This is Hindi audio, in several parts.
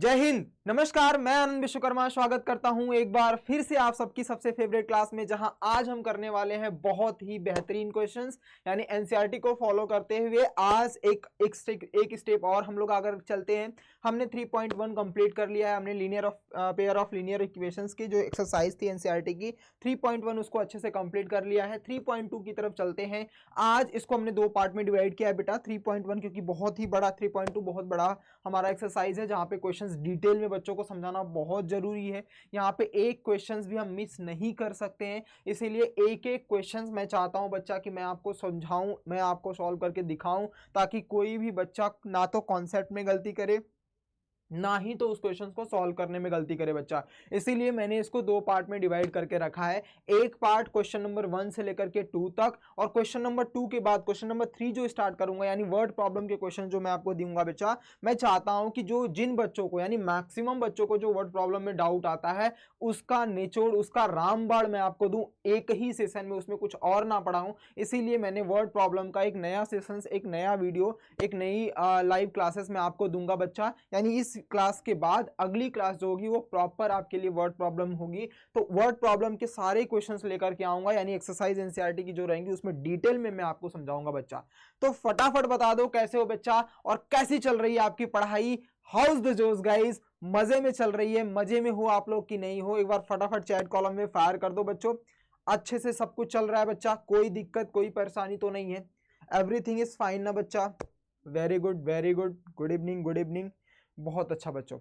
जय हिंद, नमस्कार। मैं आनंद विश्वकर्मा स्वागत करता हूं एक बार फिर से आप सबकी सबसे फेवरेट क्लास में, जहां आज हम करने वाले हैं बहुत ही बेहतरीन क्वेश्चंस, यानी एनसीईआरटी को फॉलो करते हुए आज एक स्टेप और हम लोग अगर चलते हैं। हमने 3.1 कंप्लीट कर लिया है। हमने पेयर ऑफ लीनियर इक्वेशंस की जो एक्सरसाइज थी एनसीईआरटी की 3.1 उसको अच्छे से कंप्लीट कर लिया है। 3.2 की तरफ चलते हैं। आज इसको हमने दो पार्ट में डिवाइड किया है बेटा 3.1, क्योंकि बहुत ही बड़ा 3.2 बहुत बड़ा हमारा एक्सरसाइज है, जहां पे क्वेश्चंस डिटेल में बच्चों को समझाना बहुत जरूरी है। यहाँ पे एक क्वेश्चंस भी हम मिस नहीं कर सकते हैं, इसीलिए एक एक क्वेश्चंस मैं चाहता हूं बच्चा कि मैं आपको समझाऊं, मैं आपको सॉल्व करके दिखाऊं, ताकि कोई भी बच्चा ना तो कॉन्सेप्ट में गलती करे ना ही तो उस क्वेश्चन को सॉल्व करने में गलती करे बच्चा। इसीलिए मैंने इसको दो पार्ट में डिवाइड करके रखा है। एक पार्ट क्वेश्चन नंबर 1 से लेकर के 2 तक, और क्वेश्चन नंबर 2 के बाद क्वेश्चन नंबर 3 जो स्टार्ट करूंगा, यानी वर्ड प्रॉब्लम के क्वेश्चन जो मैं आपको दूंगा बच्चा। मैं चाहता हूं कि जिन बच्चों को, यानी मैक्सिमम बच्चों को जो वर्ड प्रॉब्लम में डाउट आता है, उसका निचोड़, उसका रामबाण मैं आपको दूं एक ही सेशन में, उसमें कुछ और ना पढ़ाऊं। इसीलिए मैंने वर्ड प्रॉब्लम का एक नया सेशन, एक नया वीडियो, एक नई लाइव क्लासेस में आपको दूंगा बच्चा। यानी इस क्लास के बाद अगली क्लास जो होगी वो प्रॉपर आपके लिए वर्ड प्रॉब्लम होगी। तो वर्ड प्रॉब्लम के सारे क्वेश्चंस लेकर के आऊंगा, यानी एक्सरसाइज एनसीईआरटी की जो रहेंगी उसमें डिटेल में मैं आपको समझाऊंगा बच्चा। तो फटाफट बता दो कैसे हो बच्चा, और कैसी चल रही है आपकी पढ़ाई। हाउस द जोश गाइस, मजे में चल रही है? मजे में हो आप लोग कि नहीं हो? एक बार फटाफट चैट कॉलम में फायर कर दो बच्चों। अच्छे से सब कुछ चल रहा है बच्चा? कोई दिक्कत, कोई परेशानी तो नहीं है? एवरीथिंग इज फाइन ना बच्चा? Very good, very good. Good evening, good evening. बहुत अच्छा बच्चों।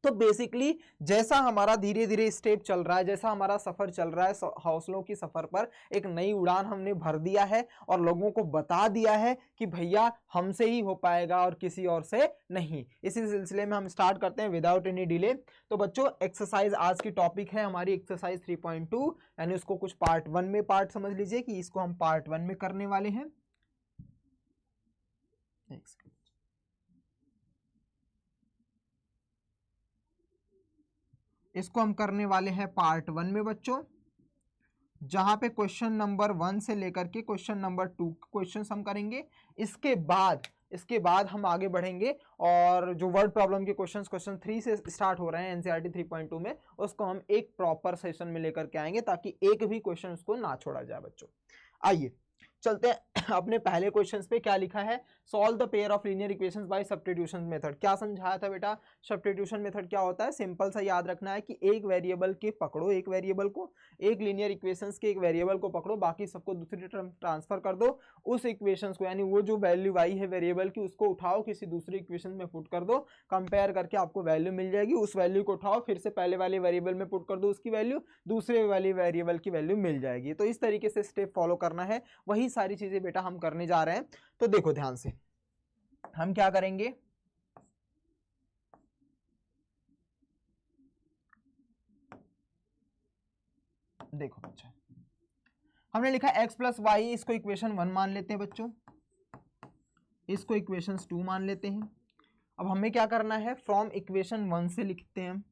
तो बेसिकली जैसा हमारा धीरे धीरे स्टेप चल रहा है, जैसा हमारा सफर चल रहा है, हौसलों की सफर पर एक नई उड़ान हमने भर दिया है और लोगों को बता दिया है कि भैया हमसे ही हो पाएगा और किसी और से नहीं। इसी सिलसिले में हम स्टार्ट करते हैं विदाउट एनी डिले। तो बच्चों एक्सरसाइज आज की टॉपिक है हमारी एक्सरसाइज 3.2, यानी उसको कुछ पार्ट 1 में पार्ट समझ लीजिए कि इसको हम पार्ट 1 में करने वाले हैं। इसको हम करने वाले हैं पार्ट 1 में बच्चों, जहां पे क्वेश्चन नंबर 1 से लेकर के क्वेश्चन नंबर 2 क्वेश्चन हम करेंगे। इसके बाद हम आगे बढ़ेंगे और जो वर्ड प्रॉब्लम के क्वेश्चन 3 से स्टार्ट हो रहे हैं एनसीईआरटी 3.2 में, उसको हम एक प्रॉपर सेशन में लेकर के आएंगे, ताकि एक भी क्वेश्चन उसको ना छोड़ा जाए बच्चों। आइए चलते हैं अपने पहले क्वेश्चंस पे। क्या लिखा है? Solve the pair of linear equations bye substitution method. क्या समझाया था बेटा? सब्स्टिट्यूशन मेथड क्या होता है? सिंपल सा याद रखना है कि एक वेरिएबल के पकड़ो, एक वेरिएबल को, एक लीनियर इक्वेशंस के एक वेरिएबल को पकड़ो, बाकी सबको दूसरी तरफ ट्रांसफर कर दो। उस इक्वेशंस को, यानी वो जो वैल्यू आई है वेरिएबल की, उसको उठाओ किसी दूसरी इक्वेशन में पुट कर दो, कंपेयर करके आपको वैल्यू मिल जाएगी। उस वैल्यू को उठाओ, फिर से पहले वाले वेरिएबल में पुट कर दो उसकी वैल्यू, दूसरे वाले वेरिएबल की वैल्यू मिल जाएगी। तो इस तरीके से स्टेप फॉलो करना है। वही सारी चीजें बेटा हम करने जा रहे हैं। तो देखो ध्यान से, हम क्या करेंगे? देखो बच्चा, हमने लिखा x प्लस वाई, इसको इक्वेशन 1 मान लेते हैं बच्चों, इसको इक्वेशन 2 मान लेते हैं। अब हमें क्या करना है? फ्रॉम इक्वेशन 1 से लिखते हैं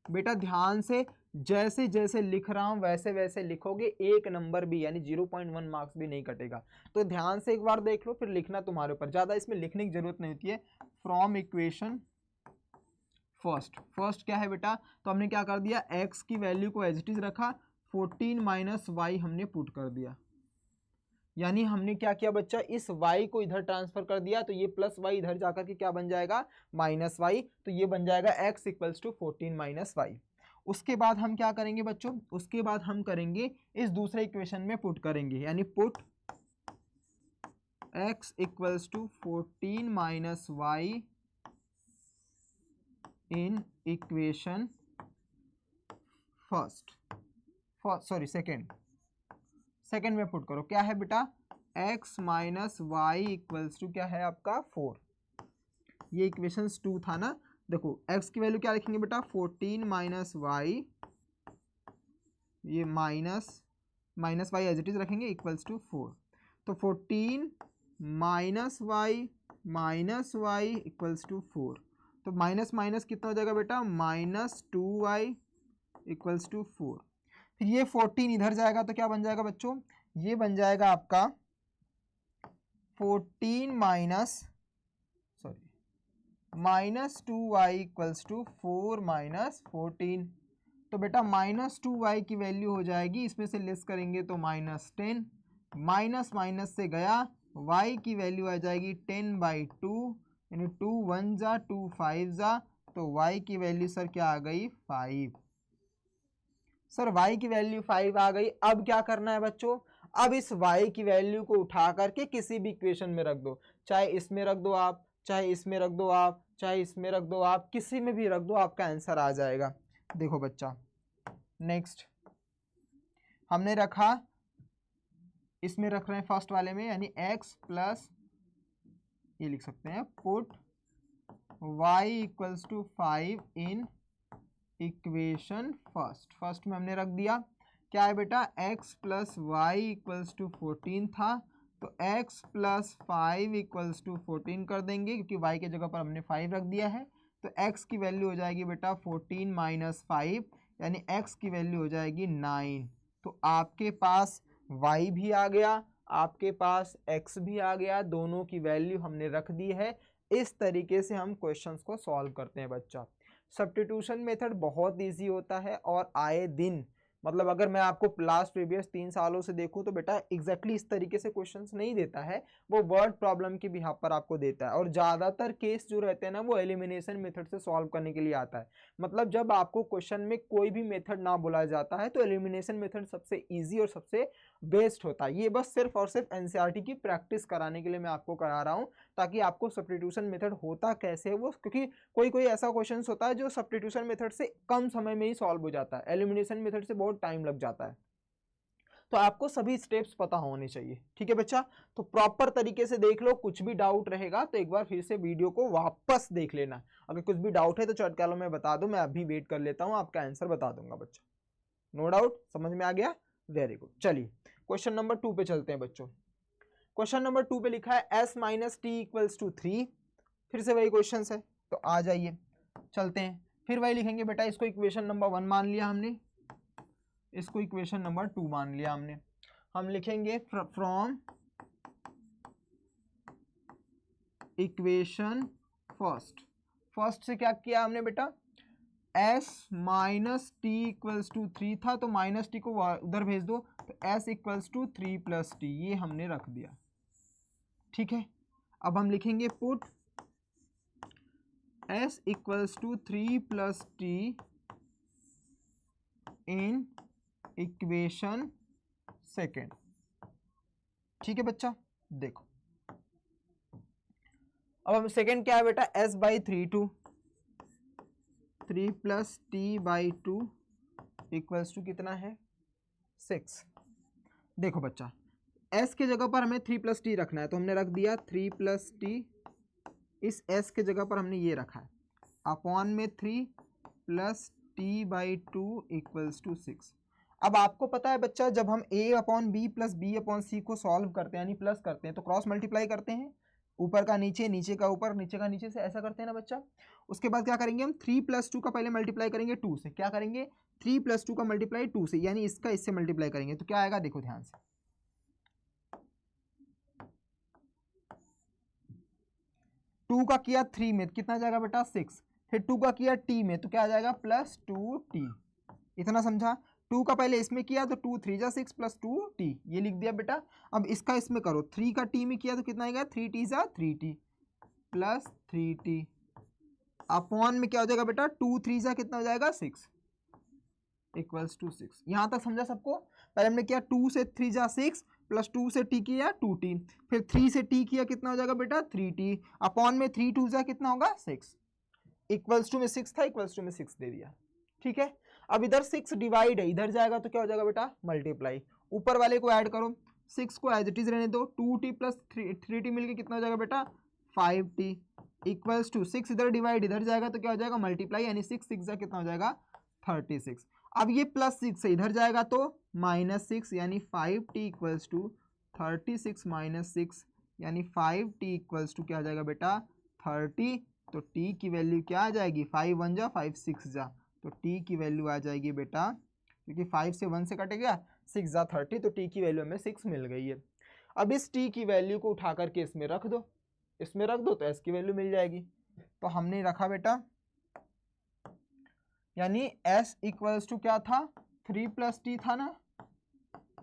बेटा। ध्यान से, जैसे जैसे लिख रहा हूं वैसे वैसे लिखोगे, एक नंबर भी यानी 0.1 मार्क्स भी नहीं कटेगा। तो ध्यान से एक बार देख लो, फिर लिखना तुम्हारे ऊपर, ज्यादा इसमें लिखने की जरूरत नहीं होती है। फ्रॉम इक्वेशन फर्स्ट क्या है बेटा? तो हमने क्या कर दिया? x की वैल्यू को एज इट इज रखा, 14 माइनस वाई हमने पुट कर दिया। यानी हमने क्या किया बच्चा? इस y को इधर ट्रांसफर कर दिया, तो ये प्लस वाई इधर जाकर के क्या बन जाएगा? Minus y. तो ये बन जाएगा x equals to 14 minus y. उसके बाद हम क्या करेंगे बच्चों? उसके बाद हम करेंगे इस दूसरे इक्वेशन में पुट करेंगे, यानी put x equals to 14 minus y in equation second में पुट करो। क्या है बेटा? x minus y equals to क्या है आपका? 4। ये इक्वेशन 2 था ना। देखो x की वैल्यू क्या लिखेंगे बेटा? 14 माइनस वाई, ये minus y as it is रखेंगे, इक्वल्स टू 4। तो 14 माइनस वाई इक्वल्स टू 4। तो माइनस माइनस कितना हो जाएगा बेटा? Minus 2y equals to 4। फिर ये 14 इधर जाएगा तो क्या बन जाएगा बच्चों? ये बन जाएगा आपका 14 माइनस -2y इक्वल्स टू 4 - 14। तो बेटा -2y की वैल्यू हो जाएगी, इसमें से लेस करेंगे तो -10, माइनस माइनस से गया, y की वैल्यू आ जाएगी 10/2, यानी 2 1 जा 2 5 जा, तो y की वैल्यू सर क्या आ गई 5। सर y की वैल्यू 5 आ गई। अब क्या करना है बच्चों, अब इस y की वैल्यू को उठा करके किसी भी इक्वेशन में रख दो, चाहे इसमें रख दो आप, चाहे इसमें रख दो आप, चाहे इसमें रख दो आप, किसी में भी रख दो, आपका आंसर आ जाएगा। देखो बच्चा, नेक्स्ट हमने रखा, इसमें रख रहे हैं फर्स्ट वाले में, यानी x प्लस, ये लिख सकते हैं put y equals to 5 in equation first में हमने रख दिया। क्या है बेटा, x plus y equals to 14 था, तो x प्लस 5 इक्वल्स टू 14 कर देंगे, क्योंकि y के जगह पर हमने 5 रख दिया है। तो x की वैल्यू हो जाएगी बेटा 14 माइनस 5, यानी x की वैल्यू हो जाएगी 9। तो आपके पास y भी आ गया, आपके पास x भी आ गया, दोनों की वैल्यू हमने रख दी है। इस तरीके से हम क्वेश्चंस को सॉल्व करते हैं बच्चा। सब्स्टिट्यूशन मेथड बहुत इजी होता है और आए दिन, मतलब अगर मैं आपको लास्ट प्रीवियस 3 सालों से देखूं तो बेटा एग्जैक्टली इस तरीके से क्वेश्चंस नहीं देता है, वो वर्ड प्रॉब्लम की बिहाफ पर आपको देता है। और ज़्यादातर केस जो रहते हैं ना, वो एलिमिनेशन मेथड से सॉल्व करने के लिए आता है। मतलब जब आपको क्वेश्चन में कोई भी मेथड ना बोला जाता है तो एलिमिनेशन मेथड सबसे ईजी और सबसे बेस्ट होता है। ये बस सिर्फ और सिर्फ एनसीईआरटी की प्रैक्टिस कराने के लिए मैं आपको करा रहा हूँ, ताकि आपको सब्स्टिट्यूशन मेथड होता कैसे है वो, क्योंकि कोई कोई ऐसा क्वेश्चन होता है जो सब्स्टिट्यूशन मेथड से कम समय में ही सॉल्व हो जाता है, एलिमिनेशन मेथड से बहुत टाइम लग जाता है। तो आपको सभी स्टेप्स पता होने चाहिए, ठीक है बच्चा। तो प्रॉपर तरीके से देख लो, कुछ भी डाउट रहेगा तो एक बार फिर से वीडियो को वापस देख लेना। अगर कुछ भी डाउट है तो चैट कॉलम में बता दो, मैं अभी वेट कर लेता हूं, आपका आंसर बता दूंगा बच्चा। नो डाउट, समझ में आ गया, वेरी गुड। चलिए क्वेश्चन नंबर 2 पे चलते हैं बच्चों। क्वेश्चन नंबर 2 पे लिखा है s minus t equals to 3। फिर से वही क्वेश्चन है, तो आ जाइए चलते हैं। फिर वही लिखेंगे बेटा, इसको इक्वेशन नंबर 1 मान लिया हमने, इसको इक्वेशन नंबर 2 मान लिया हमने। हम लिखेंगे फ्रॉम इक्वेशन फर्स्ट से क्या किया हमने बेटा, s minus t equals to 3 था, तो माइनस टी को उधर भेज दो, तो s equals to 3 plus t, ये हमने रख दिया, ठीक है। अब हम लिखेंगे put s equals to 3 plus t in equation second, ठीक है बच्चा। देखो अब हम सेकेंड क्या है बेटा, s by 3 plus t by 2 equals to कितना है 6। देखो बच्चा, s के जगह पर हमें 3 प्लस टी रखना है, तो हमने रख दिया 3 प्लस टी, इस s के जगह पर हमने ये रखा है अपॉन में 3 plus t by 2 equals to 6। अब आपको पता है बच्चा, जब हम a upon b plus b upon c को सॉल्व करते हैं, यानी प्लस करते हैं, तो क्रॉस मल्टीप्लाई करते हैं, ऊपर का नीचे, नीचे का ऊपर, नीचे का नीचे से, ऐसा करते हैं ना बच्चा। उसके बाद क्या करेंगे हम, 3 प्लस 2 का पहले मल्टीप्लाई करेंगे 2 से। क्या करेंगे, 3 प्लस 2 का मल्टीप्लाई 2 से, यानी इसका इससे मल्टीप्लाई करेंगे, तो क्या आएगा देखो ध्यान से, 2 का किया 3 में, कितना जाएगा बेटा 6, फिर 2 का किया t में, तो क्या आ जाएगा प्लस 2t। इतना समझा, 2 का पहले इसमें किया तो 2 3 जा 6 प्लस 2t, ये लिख दिया बेटा। अब इसका इसमें करो, 3 का t में किया तो कितना आएगा 3t जा 3t प्लस 3t, अपॉन में क्या हो जाएगा बेटा 2 3 जा कितना हो जाएगा 6 इक्वल्स टू 6। यहाँ तक समझा सबको। पहले हमने किया 2 से 3 जा 6 प्लस 2 से t किया 2t, फिर 3 से t किया, कितना हो जाएगा बेटा 3t, अपॉन में 3 2 जा कितना होगा 6, इक्वल्स टू में 6 था, इक्वल्स टू में 6 दे दिया, ठीक है। अब इधर 6 डिवाइड है, इधर जाएगा तो क्या हो जाएगा बेटा मल्टीप्लाई, ऊपर वाले को ऐड करो, 6 को एज इट इज रहने दो, 2t प्लस 3t मिलके कितना हो जाएगा बेटा 5t इक्वल्स टू 6, इधर डिवाइड इधर जाएगा तो क्या हो जाएगा मल्टीप्लाई, यानी 6 6 जा कितना हो जाएगा 36। अब ये प्लस 6 से इधर जाएगा तो माइनस 6, यानी 5t इक्वल्स टू 36 माइनस 6, यानी 5t इक्वल्स टू क्या आ जाएगा बेटा 30। तो t की वैल्यू क्या आ जाएगी, 5 1 जा 5 6 जा, तो t की वैल्यू आ जाएगी बेटा, क्योंकि 5 से 1 से कटेगा 6 जा 30, तो t की वैल्यू हमें 6 मिल गई है। अब इस t की वैल्यू को उठा करके इसमें रख दो, इसमें रख दो तो s की वैल्यू मिल जाएगी। तो हमने रखा बेटा, यानी s इक्वल्स टू क्या था, 3 + t था ना,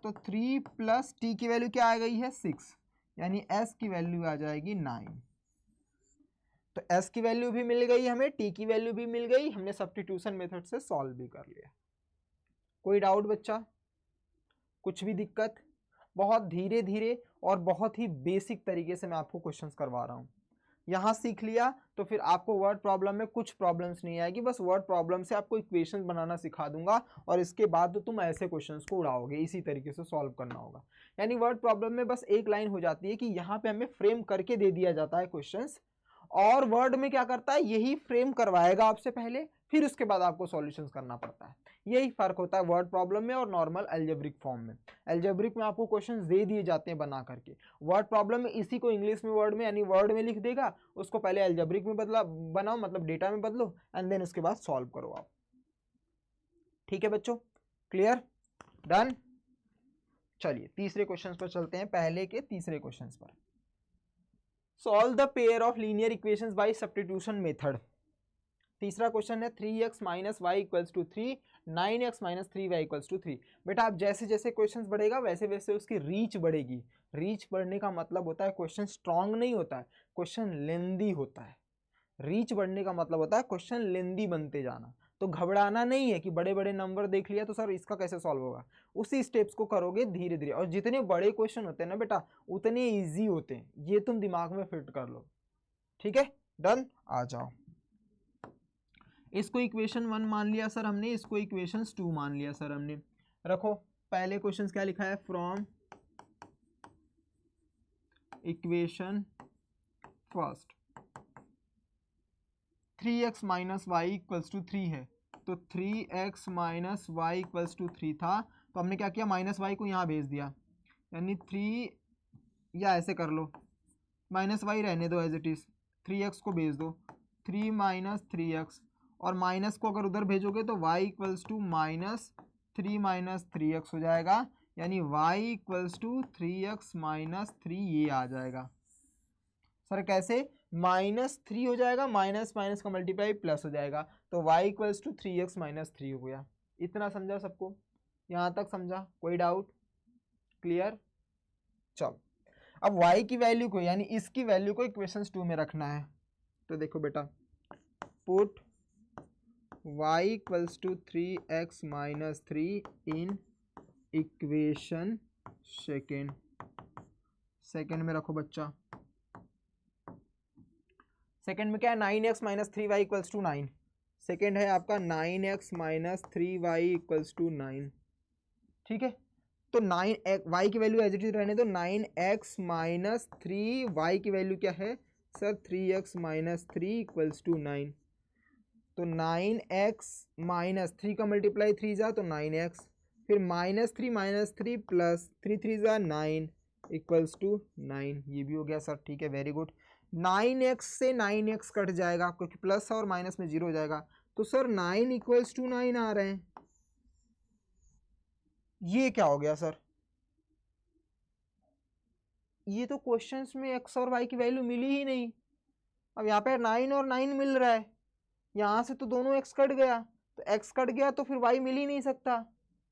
तो 3 + t की वैल्यू क्या आ गई है 6, यानी s की वैल्यू आ जाएगी 9। तो s की वैल्यू भी मिल गई हमें, t की वैल्यू भी मिल गई, हमने सब्स्टिट्यूशन मेथड से सॉल्व भी कर लिया। कोई डाउट बच्चा, कुछ भी दिक्कत? बहुत धीरे धीरे और बहुत ही बेसिक तरीके से मैं आपको क्वेश्चंस करवा रहा हूँ। यहाँ सीख लिया तो फिर आपको वर्ड प्रॉब्लम में कुछ प्रॉब्लम्स नहीं आएगी, बस वर्ड प्रॉब्लम से आपको इक्वेशंस बनाना सिखा दूंगा और इसके बाद तो तुम ऐसे क्वेश्चंस को उड़ाओगे, इसी तरीके से सॉल्व करना होगा। यानी वर्ड प्रॉब्लम में बस एक लाइन हो जाती है कि यहाँ पे हमें फ्रेम करके दे दिया जाता है क्वेश्चंस, और वर्ड में क्या करता है, यही फ्रेम करवाएगा आपसे पहले, फिर उसके बाद आपको सॉल्यूशंस करना पड़ता है। यही फर्क होता है वर्ड प्रॉब्लम में और नॉर्मल अलजेब्रिक फॉर्म में। अलजेब्रिक में आपको क्वेश्चंस दे दिए जाते हैं बना करके, वर्ड प्रॉब्लम में इसी को इंग्लिश में वर्ड में यानी वर्ड में लिख देगा, उसको पहले अलजेब्रिक में बनाओ, मतलब डेटा में बदलो, एंड देन उसके बाद सॉल्व करो आप। ठीक है बच्चों, क्लियर, डन। चलिए तीसरे क्वेश्चन पर चलते हैं, पहले के तीसरे क्वेश्चन पर। Solve the pair of linear equations bye substitution method. तीसरा क्वेश्चन है 3x - y = 3, 9x - 3y = 3। बेटा आप जैसे जैसे क्वेश्चन बढ़ेगा वैसे वैसे उसकी रीच बढ़ेगी। रीच बढ़ने का मतलब होता है क्वेश्चन स्ट्रांग नहीं होता है, क्वेश्चन लेंदी होता है। रीच बढ़ने का मतलब होता है क्वेश्चन लेंदी बनते जाना। तो घबराना नहीं है कि बड़े बड़े नंबर देख लिया तो सर इसका कैसे सॉल्व होगा, उसी स्टेप्स को करोगे धीरे धीरे। और जितने बड़े क्वेश्चन होते हैं ना बेटा उतने ईजी होते हैं, ये तुम दिमाग में फिट कर लो। ठीक है, डन। आ जाओ, इसको इक्वेशन 1 मान लिया सर हमने, इसको इक्वेशन 2 मान लिया सर हमने। रखो, पहले क्वेश्चन क्या लिखा है, from equation first 3x - y = 3 है, तो 3x - y = 3 था, तो हमने क्या किया, -y को यहाँ भेज दिया, यानी 3, या ऐसे कर लो, -y रहने दो एज इट इज, 3x को भेज दो, 3 - 3x, और माइनस को अगर उधर भेजोगे तो y = -3 - 3x हो जाएगा, यानी y = 3x - 3 ये आ जाएगा। सर कैसे, -3 हो जाएगा, माइनस माइनस का मल्टीप्लाई प्लस हो जाएगा, तो y = 3x - 3 हो गया। इतना समझा सबको, यहाँ तक समझा, कोई डाउट, क्लियर। चलो अब y की वैल्यू को यानी इसकी वैल्यू को इक्वेशन 2 में रखना है, तो देखो बेटा, पुट y = 3x - 3 इन इक्वेशन सेकेंड में रखो बच्चा। सेकेंड में क्या है, 9x - 3y = 9, सेकेंड है आपका 9x - 3y = 9। ठीक है, तो 9 y की वैल्यू एज इट इज रहने दो, 9x - 3y की वैल्यू क्या है सर, 3x - 3 = 9, तो 9x - 3 का मल्टीप्लाई 3 जा तो 9x, फिर -3 - 3 प्लस 3 3 जा 9 = 9, ये भी हो गया सर। ठीक है, वेरी गुड। 9x से 9x कट जाएगा क्योंकि प्लस और माइनस में 0 हो जाएगा, तो सर 9 = 9 आ रहे हैं। ये क्या हो गया सर, ये तो क्वेश्चंस में x और y की वैल्यू मिली ही नहीं। अब यहाँ पे 9 और 9 मिल रहा है, यहाँ से तो दोनों x कट गया, तो x कट गया तो फिर y मिल ही नहीं सकता।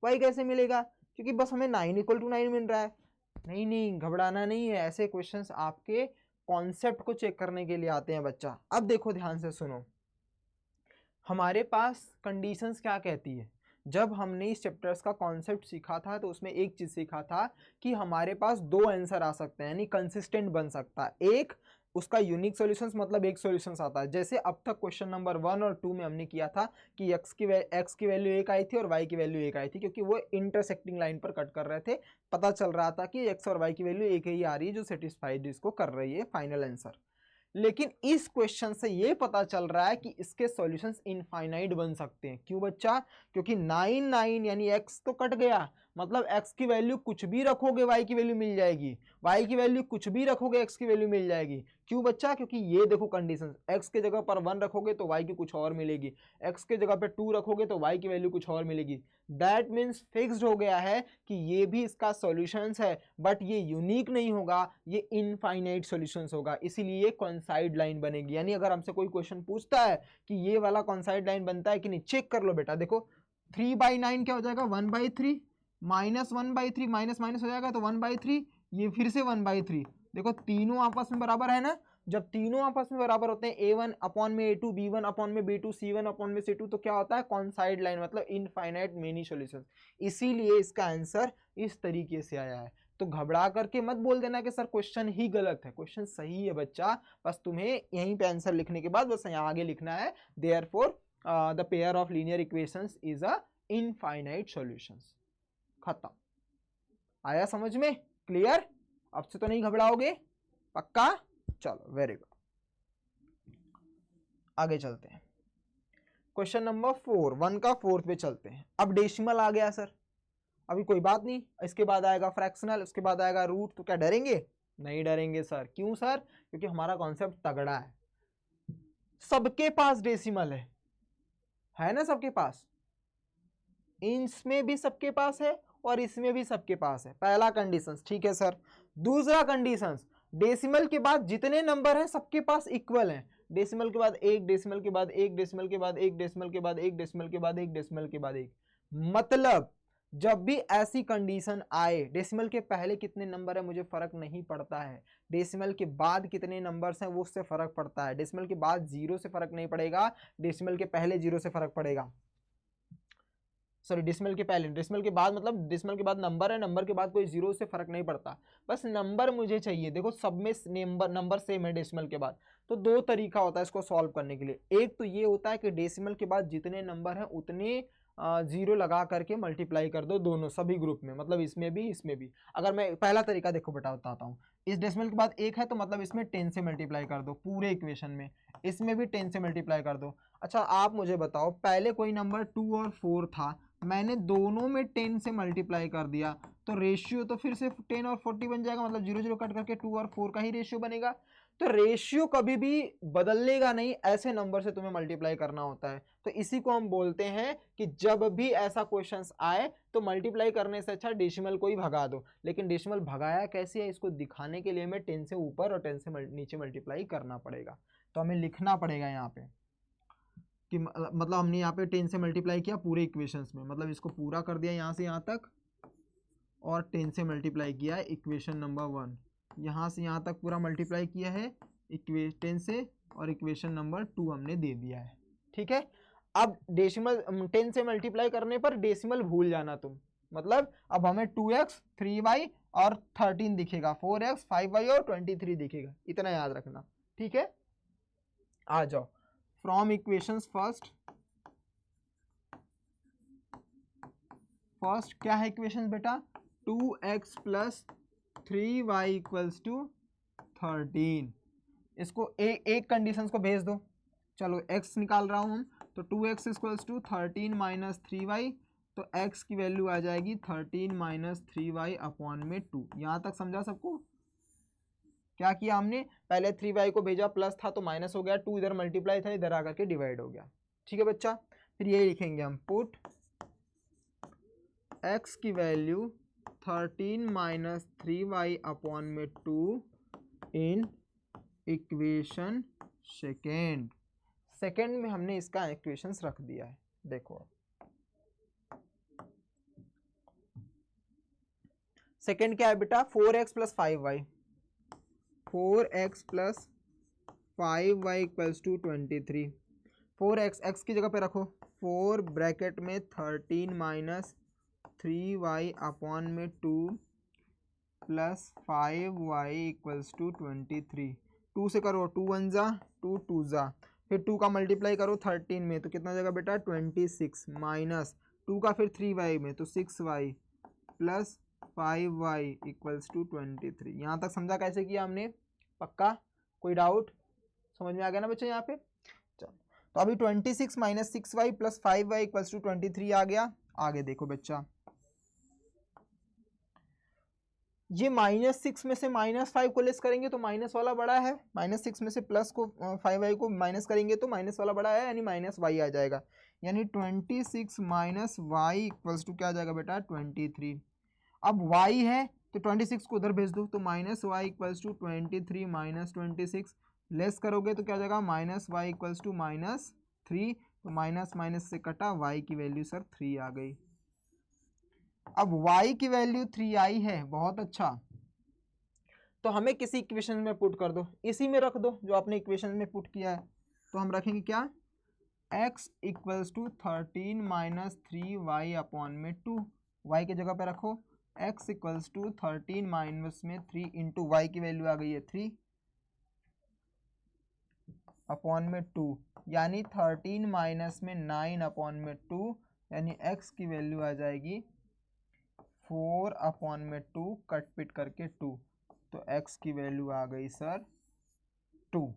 y कैसे मिलेगा, क्योंकि बस हमें 9 = 9 मिल रहा है। नहीं नहीं, घबराना नहीं है, ऐसे क्वेश्चंस आपके कॉन्सेप्ट को चेक करने के लिए आते हैं बच्चा। अब देखो ध्यान से सुनो, हमारे पास कंडीशंस क्या कहती है। जब हमने इस चैप्टर्स का कॉन्सेप्ट सीखा था तो उसमें एक चीज सीखा था कि हमारे पास 2 आंसर आ सकते हैं, यानी कंसिस्टेंट बन सकता है। एक उसका यूनिक सॉल्यूशंस, मतलब एक सॉल्यूशंस आता है, जैसे अब तक क्वेश्चन नंबर 1 और 2 में हमने किया था कि x की वैल्यू 1 आई थी और y की वैल्यू 1 आई थी, क्योंकि वो इंटरसेक्टिंग लाइन पर कट कर रहे थे। पता चल रहा था कि x और y की वैल्यू 1 ही आ रही है जो सेटिस्फाइड इसको कर रही है फाइनल आंसर। लेकिन इस क्वेश्चन से ये पता चल रहा है कि इसके सॉल्यूशंस इनफाइनाइट बन सकते हैं। क्यों बच्चा, क्योंकि 9 9 यानी x तो कट गया, मतलब x की वैल्यू कुछ भी रखोगे y की वैल्यू मिल जाएगी, y की वैल्यू कुछ भी रखोगे x की वैल्यू मिल जाएगी। क्यों बच्चा? क्योंकि ये देखो कंडीशन, x के जगह पर 1 रखोगे तो y की कुछ और मिलेगी, x के जगह पे 2 रखोगे तो y की वैल्यू कुछ और मिलेगी। दैट मीन्स फिक्स्ड हो गया है कि ये भी इसका सॉल्यूशंस है, बट ये यूनिक नहीं होगा, ये इनफाइनाइट सॉल्यूशंस होगा, इसीलिए कॉन्साइड लाइन बनेगी। यानी अगर हमसे कोई क्वेश्चन पूछता है कि ये वाला कॉन्साइड लाइन बनता है कि नहीं, चेक कर लो बेटा। देखो 3/9 क्या हो जाएगा? 1/3, -1/3, माइनस माइनस हो जाएगा तो 1/3, ये फिर से 1/3। देखो तीनों आपस में बराबर है ना, जब तीनों आपस में बराबर होते हैं A1 अपॉन में A2, B1 अपॉन में B2, C1 अपॉन में C2, तो क्या होता है? कॉन्साइड लाइन, मतलब इनफाइनाइट मेनी सॉल्यूशंस। इसीलिए इसका आंसर इस तरीके से आया है। तो घबरा करके मत बोल देना कि सर क्वेश्चन ही गलत है, क्वेश्चन सही है बच्चा, बस तुम्हें यहीं पे आंसर लिखने के बाद बस यहाँ आगे लिखना है, therefore the pair of linear equations is a infinite solutions. खत्म। आया समझ में? क्लियर? अब से तो नहीं घबराओगे? पक्का? चलो वेरी गुड, आगे चलते हैं। क्वेश्चन नंबर 4, 1 का 4th पे चलते हैं। अब डेसिमल आ गया सर, अभी कोई बात नहीं, इसके बाद आएगा फ्रैक्शनल, उसके बाद आएगा रूट, तो क्या डरेंगे? नहीं डरेंगे सर। क्यों सर? क्योंकि हमारा कॉन्सेप्ट तगड़ा है, सबके पास डेसिमल है ना, सबके पास, इसमें भी सबके पास है और इसमें भी सबके पास है। पहला कंडीशन, ठीक है सर। दूसरा कंडीशन, डेसिमल के बाद जितने नंबर हैं सबके पास इक्वल हैं। डेसिमल के बाद एक, डेसिमल के बाद एक, डेसिमल के बाद एक, डेसिमल के बाद एक, डेसिमल के बाद एक, डेसिमल के बाद एक। मतलब जब भी ऐसी कंडीशन आए, डेसिमल के पहले कितने नंबर है मुझे फर्क नहीं पड़ता है, डेसिमल के बाद कितने नंबर्स हैं वो उससे फर्क पड़ता है। डेसिमल के बाद 0 से फर्क नहीं पड़ेगा, डेसिमल के पहले 0 से फर्क पड़ेगा। सॉरी, डेसिमल के पहले, डेसिमल के बाद, मतलब डेसिमल के बाद नंबर है, नंबर के बाद कोई 0 से फर्क नहीं पड़ता, बस नंबर मुझे चाहिए। देखो सब में नंबर सेम है डेसिमल के बाद। तो दो तरीका होता है इसको सॉल्व करने के लिए। एक तो ये होता है कि डेसिमल के बाद जितने नंबर हैं उतने 0 लगा करके मल्टीप्लाई कर दो दोनों, सभी ग्रुप में, मतलब इसमें भी इसमें भी। अगर मैं पहला तरीका देखो बेटा बताता हूँ, इस डेसिमल के बाद 1 है तो मतलब इसमें 10 से मल्टीप्लाई कर दो पूरे इक्वेशन में, इसमें भी 10 से मल्टीप्लाई कर दो। अच्छा आप मुझे बताओ, पहले कोई नंबर 2 और 4 था, मैंने दोनों में 10 से मल्टीप्लाई कर दिया, तो रेशियो तो फिर से 10 और 40 बन जाएगा, मतलब 0 0 कट करके 2 और 4 का ही रेशियो बनेगा। तो रेशियो कभी भी बदलेगा नहीं, ऐसे नंबर से तुम्हें मल्टीप्लाई करना होता है। तो इसी को हम बोलते हैं कि जब भी ऐसा क्वेश्चंस आए तो मल्टीप्लाई करने से अच्छा डेसिमल को ही भगा दो। लेकिन डेसिमल भगाया कैसे है, इसको दिखाने के लिए हमें 10 से ऊपर और 10 से नीचे मल्टीप्लाई करना पड़ेगा। तो हमें लिखना पड़ेगा यहाँ पे कि मतलब हमने यहाँ पे 10 से मल्टीप्लाई किया पूरे इक्वेशंस में, मतलब इसको पूरा कर दिया यहाँ से यहाँ तक, और 10 से मल्टीप्लाई किया है इक्वेशन नंबर 1, यहाँ से यहाँ तक पूरा मल्टीप्लाई किया है 10 से, और इक्वेशन नंबर 2 हमने दे दिया है। ठीक है, अब डेसिमल 10 से मल्टीप्लाई करने पर डेसिमल भूल जाना तुम, मतलब अब हमें 2x 3y और 13 दिखेगा, 4x 5y और 23 दिखेगा, इतना याद रखना। ठीक है, आ जाओ फ्रॉम इक्वेशंस। फर्स्ट क्या है इक्वेशन बेटा? 2x plus 3y equals to 13। इसको एक कंडीशन को भेज दो। चलो x निकाल रहा हूं हम, तो 2x equals to 13 minus 3y, तो x की वैल्यू आ जाएगी 13 माइनस 3y अपॉन में 2। यहां तक समझा सबको? क्या किया हमने? पहले 3y को भेजा, प्लस था तो माइनस हो गया, 2 इधर मल्टीप्लाई था, इधर आकर के डिवाइड हो गया। ठीक है बच्चा, फिर यही लिखेंगे हम, पुट x की वैल्यू 13 माइनस 3y अपॉन में 2 इन इक्वेशन सेकेंड में हमने इसका इक्वेशंस रख दिया है। देखो सेकेंड क्या है बेटा? 4x plus 5y, 4x plus 5y equals to 23। 4x x की जगह पे रखो, 4 ब्रैकेट में 13 माइनस 3y अपॉन में 2 प्लस 5y इक्वल्स टू 23। 2 से करो, 2 1 जा 2 2 जा, फिर 2 का मल्टीप्लाई करो 13 में, तो कितना जगह बेटा? 26 माइनस 2 का फिर 3y में, तो 6y plus 5y equals to 23। यहाँ तक समझा कैसे किया हमने? पक्का? कोई डाउट? समझ में आ गया ना बच्चे यहाँ पे? चलो, तो अभी 26 minus 6y plus 5y equals to 23 आ गया। आगे देखो बच्चा, ये -6 में से -5 को लेस करेंगे तो माइनस वाला बड़ा है, -6 में से प्लस को 5y को माइनस करेंगे तो माइनस वाला बड़ा है, यानी -y आ जाएगा। यानी 26 माइनस वाई इक्वल्स टू क्या आ जाएगा बेटा 23। अब y है तो 26 को उधर भेज दो तो -y equals to 23 minus 26, less करोगे तो क्या आ जाएगा -y इक्वल्स टू -3, तो माइनस माइनस से कटा, y की वैल्यू सर 3 आ गई। अब y की वैल्यू 3 आई है, बहुत अच्छा। तो हमें किसी इक्वेशन में पुट कर दो, इसी में रख दो जो आपने इक्वेशन में पुट किया है। तो हम रखेंगे क्या, x equals to 13 minus 3y upon में 2, y की जगह पे रखो x इक्वल्स टू 13 माइनस में 3 इंटू वाई की वैल्यू आ गई है 3 अपॉन में 2, यानी 13 माइनस में 9 अपॉन में 2, यानी x की वैल्यू आ जाएगी 4 अपॉन में 2, कट पिट करके 2, तो x की वैल्यू आ गई सर 2।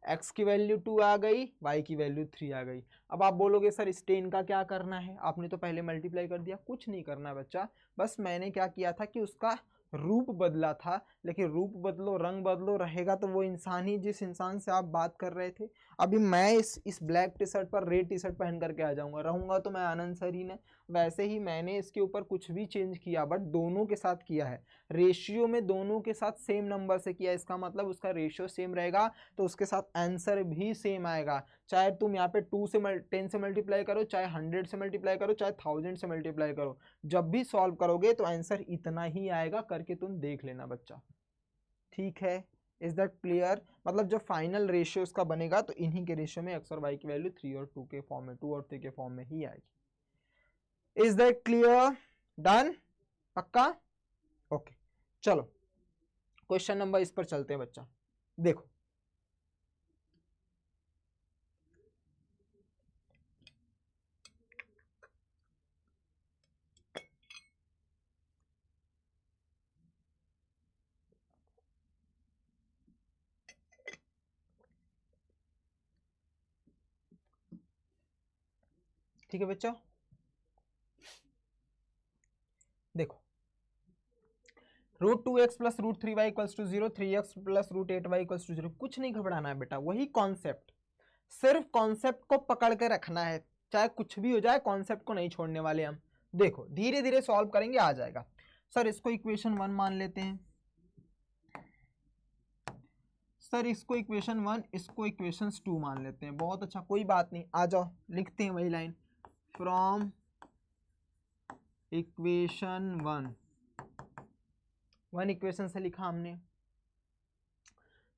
x की वैल्यू 2 आ गई, y की वैल्यू 3 आ गई। अब आप बोलोगे सर इस 10 का क्या करना है, आपने तो पहले मल्टीप्लाई कर दिया। कुछ नहीं करना है बच्चा, बस मैंने क्या किया था कि उसका रूप बदला था, लेकिन रूप बदलो रंग बदलो रहेगा तो वो इंसान ही जिस इंसान से आप बात कर रहे थे। अभी मैं इस ब्लैक टी शर्ट पर रेड टी शर्ट पहन करके आ जाऊंगा, रहूंगा तो मैं आनंद सर ही ने। वैसे ही मैंने इसके ऊपर कुछ भी चेंज किया, बट दोनों के साथ किया है, रेशियो में दोनों के साथ सेम नंबर से किया, इसका मतलब उसका रेशियो सेम रहेगा तो उसके साथ आंसर भी सेम आएगा। चाहे तुम यहाँ पे 10 से मल्टीप्लाई करो, चाहे 100 से मल्टीप्लाई करो, चाहे 1000 से मल्टीप्लाई करो, जब भी सॉल्व करोगे तो आंसर इतना ही आएगा, करके तुम देख लेना बच्चा, ठीक है। Is that clear? मतलब जो फाइनल रेशियो उसका बनेगा तो इन्हीं के रेशियो में x और y की वैल्यू 3 और 2 के फॉर्म में, 2 और 3 के फॉर्म में ही आएगी। Is that clear? डन? पक्का? ओके, चलो क्वेश्चन नंबर इस पर चलते हैं बच्चा। देखो ठीक है बच्चा, देखो √2x plus √3y equals to 0, 3x plus √8y equals to 0। कुछ नहीं घबराना है बेटा, वही कॉन्सेप्ट, सिर्फ कॉन्सेप्ट को पकड़ के रखना है, चाहे कुछ भी हो जाए कॉन्सेप्ट को नहीं छोड़ने वाले हम। देखो धीरे धीरे सॉल्व करेंगे, आ जाएगा। सर इसको इक्वेशन 1 मान लेते हैं, सर इसको इक्वेशन 1, इसको इक्वेशन 2 मान लेते हैं। बहुत अच्छा, कोई बात नहीं, आ जाओ लिखते हैं वही लाइन, फ्रॉम इक्वेशन 1 इक्वेशन से लिखा हमने,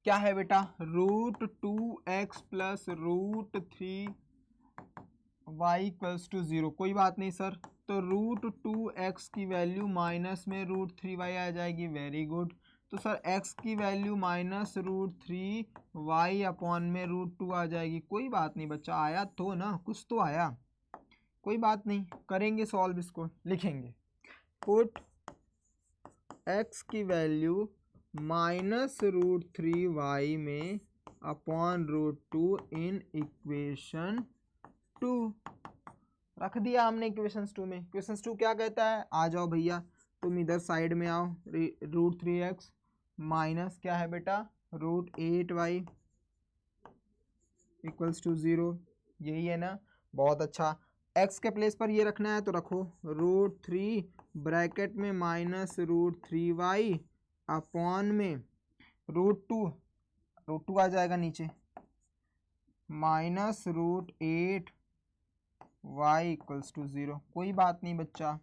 क्या है बेटा, √2x plus √3y equals to 0। कोई बात नहीं सर, तो √2x की वैल्यू माइनस में √3y आ जाएगी, वेरी गुड। तो सर x की वैल्यू माइनस √3y अपॉन में √2 आ जाएगी। कोई बात नहीं बच्चा, आया तो ना, कुछ तो आया, कोई बात नहीं, करेंगे सॉल्व, इसको लिखेंगे, पुट x की वैल्यू माइनस √3y में अपॉन √2 इन इक्वेशन 2, रख दिया हमने इक्वेशन 2 में। इक्वेशन 2 क्या कहता है, आ जाओ भैया तुम इधर साइड में आओ, √3x माइनस क्या है बेटा √8y इक्वल्स टू 0, यही है ना, बहुत अच्छा। x के प्लेस पर ये रखना है तो रखो √3 ब्रैकेट में माइनस √3y अपॉन में √2 आ जाएगा नीचे, माइनस √8y इक्वल्स टू 0। कोई बात नहीं बच्चा,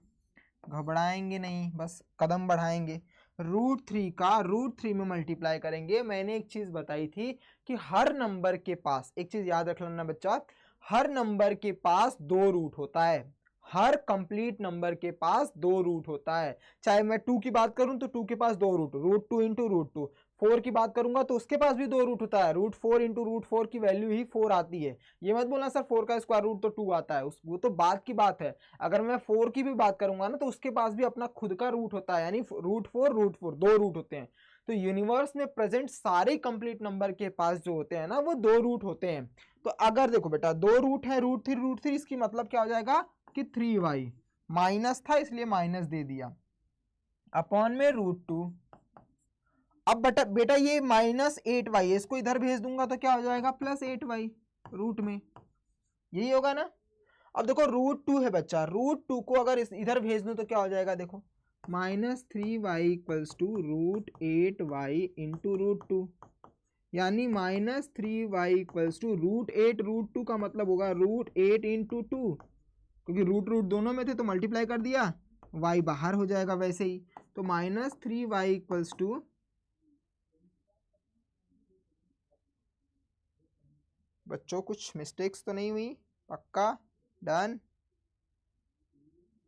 घबराएंगे नहीं, बस कदम बढ़ाएंगे। √3 का √3 में मल्टीप्लाई करेंगे। मैंने एक चीज बताई थी कि हर नंबर के पास, एक चीज याद रख लेना बच्चा, हर नंबर के पास 2 रूट होता है, हर कंप्लीट नंबर के पास 2 रूट होता है। चाहे मैं 2 की बात करूं तो 2 के पास 2 रूट, √2 इंटू √2। 4 की बात करूंगा तो उसके पास भी 2 रूट होता है, √4 इंटू √4 की वैल्यू ही 4 आती है। ये मत बोलना सर 4 का स्क्वायर रूट तो 2 आता है, वो तो बात की बात है। अगर मैं 4 की भी बात करूंगा ना तो उसके पास भी अपना खुद का रूट होता है, यानी √4 2 रूट होते हैं। तो यूनिवर्स में प्रेजेंट सारे कंप्लीट नंबर के पास जो होते हैं ना वो 2 रूट होते हैं। तो अगर देखो बेटा 2 रूट है, √3 इसकी मतलब क्या हो जाएगा कि 3y, माइनस था इसलिए माइनस दे दिया, अपॉन में √2। अब बेटा ये -8y है, इसको इधर भेज दूंगा तो क्या हो जाएगा +8y रूट में, यही होगा ना। अब देखो √2 है बच्चा, √2 को अगर इधर भेज दूं तो क्या हो जाएगा, देखो -3y = √8y इंटू √2, यानी -3y √8, √2 का मतलब होगा √8 इंटू 2, क्योंकि रूट दोनों में थे तो मल्टीप्लाई कर दिया, y बाहर हो जाएगा वैसे ही। तो -3y = बच्चों कुछ मिस्टेक्स तो नहीं हुई, पक्का डन,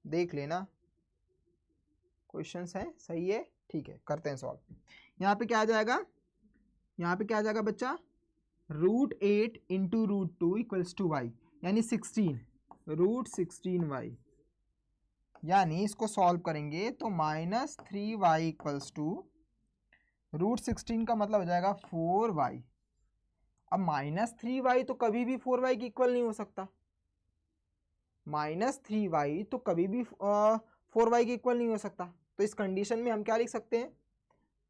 देख लेना क्वेश्चंस हैं, सही है, ठीक है, करते हैं सॉल्व। यहाँ पे क्या आ जाएगा, यहाँ पे क्या आ जाएगा बच्चा, √8 इंटू √2 = y, यानी 16, √16y, यानी इसको सॉल्व करेंगे तो -3y = √16 का मतलब हो जाएगा 4y। अब -3y तो कभी भी 4y के इक्वल नहीं हो सकता, -3y तो कभी भी 4y के इक्वल नहीं हो सकता, तो इस कंडीशन में हम क्या लिख सकते हैं,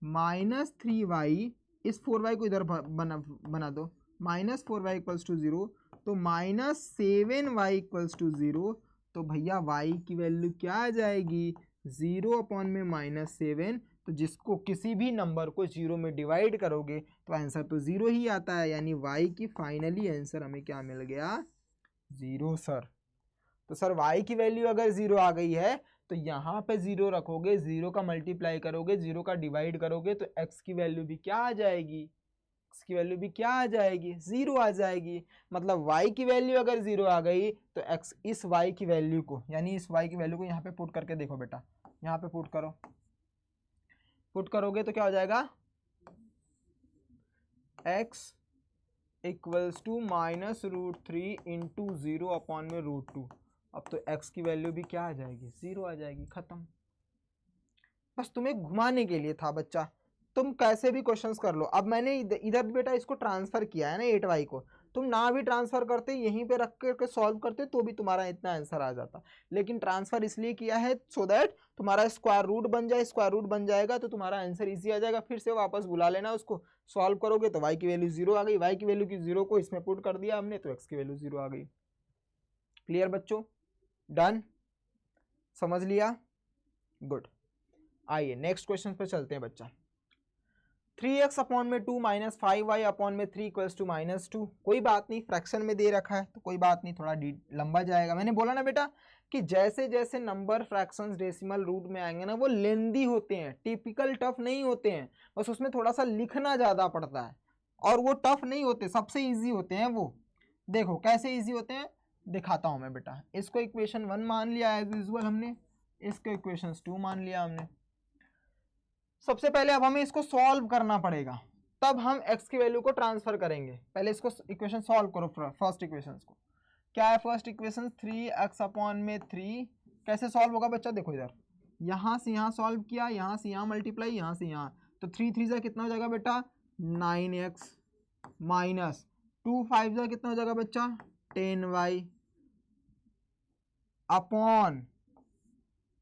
-3y, इस 4y को इधर बना दो, -4y = 0, तो -7y = 0, तो भैया y की वैल्यू क्या आ जाएगी, 0/-7, तो जिसको किसी भी नंबर को 0 में डिवाइड करोगे तो आंसर तो 0 ही आता है, यानी y की फाइनली आंसर हमें क्या मिल गया, 0 सर। तो सर y की वैल्यू अगर 0 आ गई है तो यहाँ पे 0 रखोगे, 0 का मल्टीप्लाई करोगे, 0 का डिवाइड करोगे तो x की वैल्यू भी क्या आ जाएगी, x की वैल्यू भी क्या आ जाएगी, 0 आ जाएगी। मतलब y की वैल्यू अगर 0 आ गई तो x इस y की वैल्यू को, यानी इस y की वैल्यू को यहाँ पे पुट करके देखो बेटा, यहाँ पे पुट करो, पुट करोगे तो क्या हो जाएगा, x = -√3 इंटू 0/√2। अब तो x की वैल्यू भी क्या आ जाएगी, 0 आ जाएगी, खत्म। बस तुम्हें घुमाने के लिए था बच्चा, तुम कैसे भी क्वेश्चंस कर लो। अब मैंने इधर बेटा इसको ट्रांसफर किया है ना 8y को, तुम ना भी ट्रांसफर करते, यहीं पे रख करके सॉल्व करते तो भी तुम्हारा इतना आंसर आ जाता, लेकिन ट्रांसफर इसलिए किया है सो दैट तुम्हारा स्क्वायर रूट बन जाए, स्क्वायर रूट बन जाएगा तो तुम्हारा आंसर इजी आ जाएगा, फिर से वापस बुला लेना उसको, सॉल्व करोगे तो y की वैल्यू 0 आ गई, y की वैल्यू की 0 को इसमें पुट कर दिया हमने तो x की वैल्यू 0 आ गई। क्लियर बच्चों, डन, समझ लिया, गुड। आइए नेक्स्ट क्वेश्चन पर चलते हैं बच्चा। 3x/2 -5y/3 = -2, कोई बात नहीं, फ्रैक्शन में दे रखा है तो कोई बात नहीं, थोड़ा लंबा जाएगा। मैंने बोला ना बेटा कि जैसे जैसे नंबर फ्रैक्शंस डेसिमल रूट में आएंगे ना वो लेंदी होते हैं, टिपिकल टफ नहीं होते हैं, बस उसमें थोड़ा सा लिखना ज़्यादा पड़ता है, और वो टफ नहीं होते, सबसे ईजी होते हैं वो। देखो कैसे ईजी होते हैं, दिखाता हूँ मैं बेटा। इसको इक्वेशन 1 मान लिया एज यूजुअल हमने, इसको इक्वेशन 2 मान लिया हमने। सबसे पहले अब हमें इसको सॉल्व करना पड़ेगा, तब हम x की वैल्यू को ट्रांसफर करेंगे। पहले इसको इक्वेशन सॉल्व करो, फर्स्ट इक्वेशन को। क्या है फर्स्ट इक्वेशन, 3x/3, कैसे सॉल्व होगा बच्चा, देखो इधर यहाँ से यहाँ सॉल्व किया, यहाँ से यहाँ मल्टीप्लाई, यहाँ से यहाँ, तो 3 3 कितना हो जाएगा बेटा 9x, माइनस 2 5 कितना हो जाएगा बच्चा 10y, अपॉन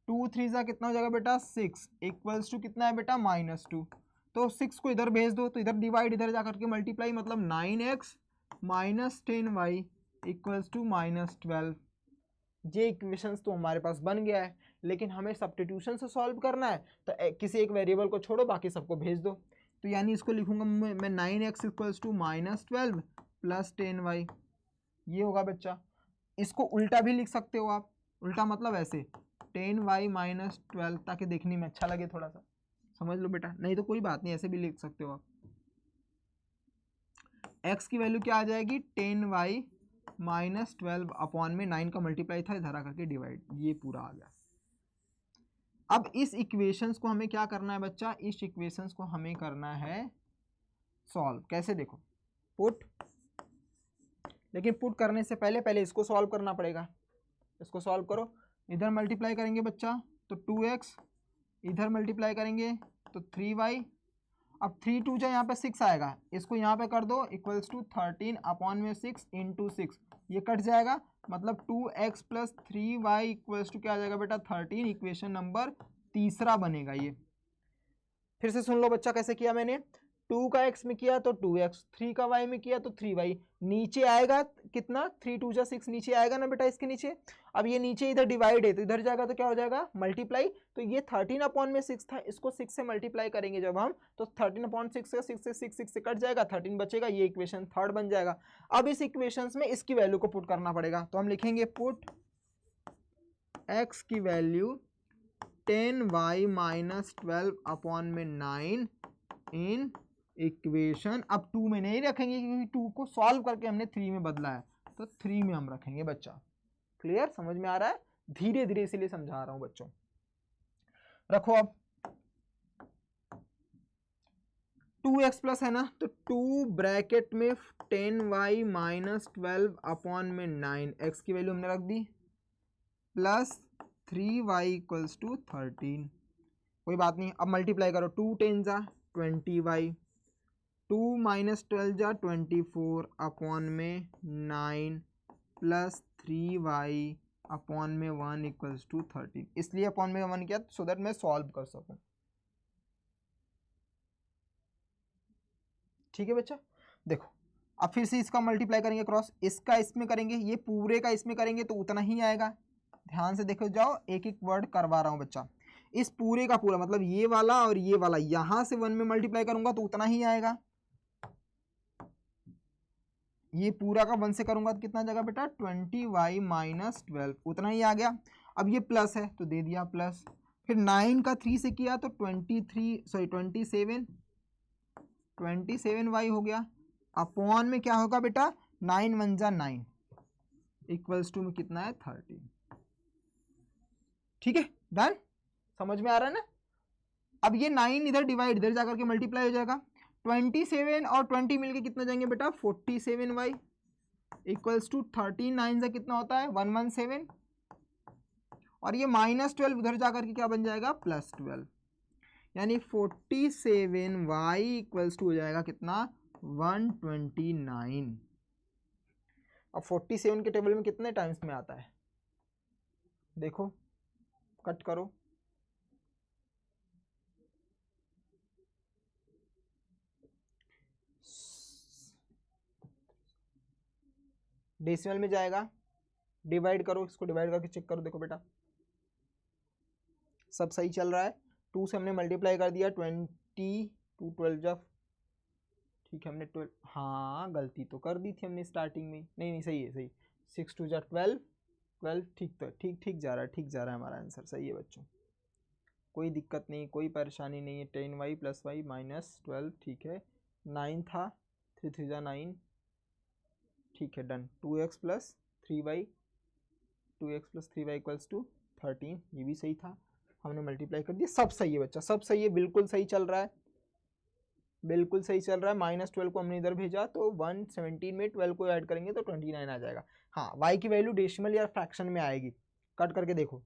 2 3 कितना हो जाएगा बेटा 6, इक्वल्स टू कितना है बेटा -2। तो 6 को इधर भेज दो तो इधर डिवाइड, इधर जाकर के मल्टीप्लाई, मतलब 9x - 10y इक्वल्स टू -12। ये इक्वेशंस तो हमारे पास बन गया है, लेकिन हमें सब्स्टिट्यूशन से सॉल्व करना है, तो किसी एक वेरिएबल को छोड़ो बाकी सबको भेज दो। तो यानी इसको लिखूंगा मैं 9x equals to -12 plus 10y, ये होगा बच्चा। इसको उल्टा भी लिख सकते हो आप, उल्टा मतलब ऐसे 10y - 12, ताकि देखने में अच्छा लगे, थोड़ा सा समझ लो बेटा, नहीं तो कोई बात नहीं, ऐसे भी लिख सकते हो आप। x की वैल्यू क्या आ जाएगी 10y - 12 अपॉन में 9 का मल्टीप्लाई था, इधर आकर के डिवाइड, ये पूरा आ गया। अब इस इक्वेशंस को हमें क्या करना है बच्चा, इस इक्वेशंस को हमें करना है सॉल्व। कैसे, देखो पुट, लेकिन पुट करने से पहले पहले इसको सॉल्व करना पड़ेगा। इसको सॉल्व करो, इधर मल्टीप्लाई करेंगे बच्चा तो 2x, इधर मल्टीप्लाई करेंगे तो 3y, अब 3 2 यहाँ पे 6 आएगा, इसको यहाँ पे कर दो इक्वल्स टू 13 अपॉन में 6 इंटू 6, ये कट जाएगा, मतलब 2x + 3y इक्वल्स टू क्या आ जाएगा बेटा 13, इक्वेशन नंबर तीसरा बनेगा ये। फिर से सुन लो बच्चा कैसे किया मैंने, 2 का x में किया तो 2x, 3 का y में किया तो 3y, नीचे आएगा कितना 3 2 जा 6 नीचे आएगा ना बेटा इसके नीचे। अब ये नीचे इधर डिवाइड है तो इधर जाएगा तो क्या हो जाएगा मल्टीप्लाई, तो ये 13/6 था, इसको 6 से मल्टीप्लाई करेंगे जब हम तो 13/6 का 6 से कट जाएगा, 13 बचेगा, ये इक्वेशन थर्ड बन जाएगा। अब इस इक्वेशन में इसकी वैल्यू को पुट करना पड़ेगा, तो हम लिखेंगे पुट x की value 10y minus 12/9 in equation. अब 2 में नहीं रखेंगे क्योंकि 2 को सॉल्व करके हमने 3 में बदला है, तो 3 में हम रखेंगे बच्चा। क्लियर, समझ में आ रहा है, धीरे धीरे इसीलिए समझा रहा हूं बच्चों। रखो अब 2x प्लस है ना, तो 2 ब्रैकेट में 10y माइनस 12/9, x की वैल्यू हमने रख दी, प्लस 3y इक्वल्स टू 13। कोई बात नहीं, अब मल्टीप्लाई करो, 2 10 जा 20y, 2 माइनस 12 जा 24/9 प्लस 3y अपॉन में 1 इक्वल्स टू 13। इसलिए अपॉन में 1 किया सो दैट मैं सॉल्व कर सकूं। ठीक है बच्चा, देखो अब फिर से इसका मल्टीप्लाई करेंगे क्रॉस, इसका इसमें करेंगे, ये पूरे का इसमें करेंगे तो उतना ही आएगा। ध्यान से देखो जाओ, एक एक वर्ड करवा रहा हूं बच्चा। इस पूरे का पूरा मतलब ये वाला और ये वाला यहां से 1 में मल्टीप्लाई करूंगा तो उतना ही आएगा। ये पूरा का 1 से करूंगा तो कितना जाएगा बेटा 20y माइनस 12, उतना ही आ गया। अब ये प्लस है तो दे दिया प्लस, फिर 9 का 3 से किया तो 27y हो गया। अपॉन में क्या होगा बेटा 9 1 जा 9 इक्वल्स टू में कितना है 13। ठीक है डन, समझ में आ रहा है ना। अब ये 9 इधर डिवाइड इधर जाकर के मल्टीप्लाई हो जाएगा, 27 और 20 मिलके कितना जाएंगे बेटा 47y इक्वल्स टू 13, 9 से कितना होता है 117, और ये माइनस 12 उधर जाकर के क्या बन जाएगा प्लस 12, यानी 47y इक्वल्स टू हो जाएगा कितना 129। अब 47 के टेबल में कितने टाइम्स में आता है देखो, कट करो, डेसिमल में जाएगा, डिवाइड करो, इसको डिवाइड करके चेक करो, देखो बेटा सब सही चल रहा है। 2 से हमने मल्टीप्लाई कर दिया 20, 2 12 जब, ठीक है हमने 12, हाँ गलती तो कर दी थी हमने स्टार्टिंग में, नहीं सही है सही, 6 2 जा 12, 12 ठीक, तो ठीक जा रहा है, ठीक जा रहा है हमारा आंसर, सही है बच्चों, कोई दिक्कत नहीं, कोई परेशानी नहीं है। 10y प्लस वाई माइनस 12, ठीक है, 9 था, 3 3 जा 9, ठीक है done. 2x plus 3y, 2x plus 3y equals to 13, ये भी सही था, हमने मल्टीप्लाई कर दिया, सब सही है बच्चा, सब सही है, बिल्कुल सही चल रहा है, बिल्कुल सही चल रहा है। माइनस 12 को हमने इधर भेजा तो 117 में 12 को ऐड करेंगे तो 29 आ जाएगा। हाँ y की वैल्यू डेसिमल या फ्रैक्शन में आएगी, कट करके देखो,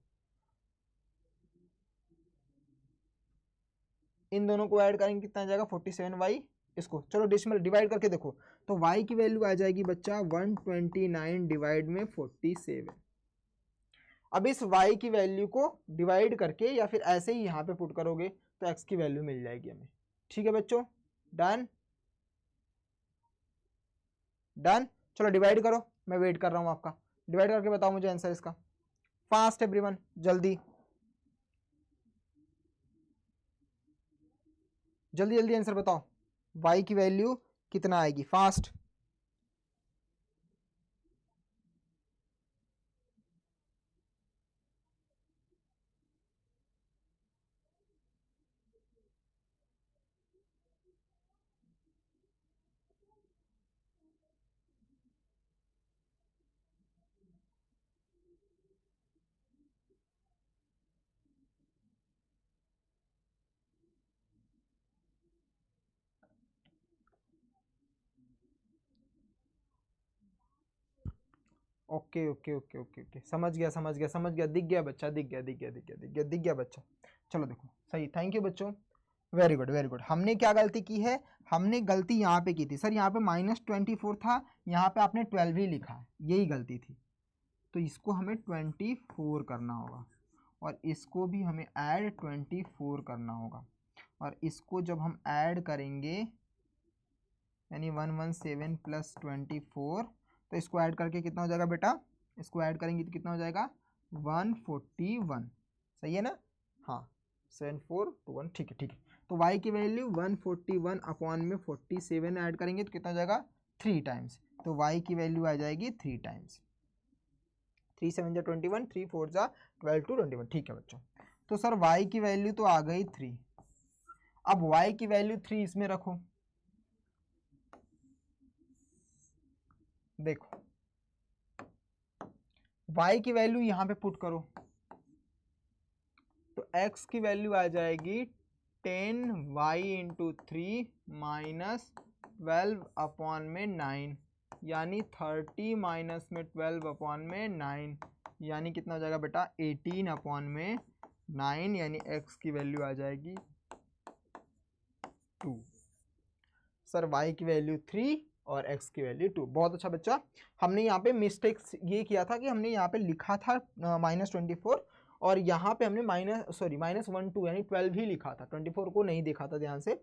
इन दोनों को ऐड करेंगे कितना आ जाएगा 47y, इसको चलो डेसिमल डिवाइड करके देखो तो y की वैल्यू आ जाएगी बच्चा 129 डिवाइड में 47। अब इस y की वैल्यू को डिवाइड करके या फिर ऐसे ही यहाँ पे पुट करोगे तो x की वैल्यू मिल जाएगी हमें। ठीक है बच्चों डन, डन, चलो डिवाइड करो, मैं वेट कर रहा हूँ आपका, डिवाइड करके बताओ मुझे आंसर इसका, फास्ट एवरीवन जल्दी जल्दी जल्दी आंसर बताओ, y की वैल्यू कितना आएगी fast. Okay okay okay okay okay, समझ गया समझ गया समझ गया, दिख गया बच्चा, दिख गया दिख गया दिख गया दिख गया दिख गया बच्चा। चलो देखो सही, थैंक यू बच्चों, वेरी गुड वेरी गुड। हमने क्या गलती की है, हमने गलती यहाँ पे की थी सर, यहाँ पे -24 था, यहाँ पे आपने 12 ही लिखा है, यही गलती थी, तो इसको हमें 24 करना होगा, और इसको भी हमें ऐड 24 करना होगा। और इसको जब हम ऐड करेंगे यानी 117 प्लस 24, तो इसको ऐड करके कितना हो जाएगा बेटा, इसको ऐड करेंगे तो कितना हो जाएगा 141। सही है ना, हाँ 7421, ठीक है ठीक है। तो y की वैल्यू 141 अपॉन में 47 ऐड करेंगे तो कितना हो जाएगा 3 टाइम्स, तो y की वैल्यू आ जाएगी 3 टाइम्स। 3 7 जा 21, 3 4 जा 12 टू 21, ठीक है बच्चों। तो सर y की वैल्यू तो आ गई 3। अब y की वैल्यू 3 इसमें रखो, देखो y की वैल्यू यहां पे पुट करो तो x की वैल्यू आ जाएगी 10y इंटू 3 माइनस 12 अपॉन में 9, यानी 30 माइनस में 12 अपॉन में 9, यानी कितना हो जाएगा बेटा 18 अपॉन में 9, यानी x की वैल्यू आ जाएगी 2। सर y की वैल्यू 3 और x की वैल्यू 2। बहुत अच्छा बच्चा, हमने यहाँ पे मिस्टेक ये किया था कि हमने यहाँ पे लिखा था -24 और यहाँ पे हमने -1 2 यानी 12 ही लिखा था, 24 को नहीं देखा था ध्यान से,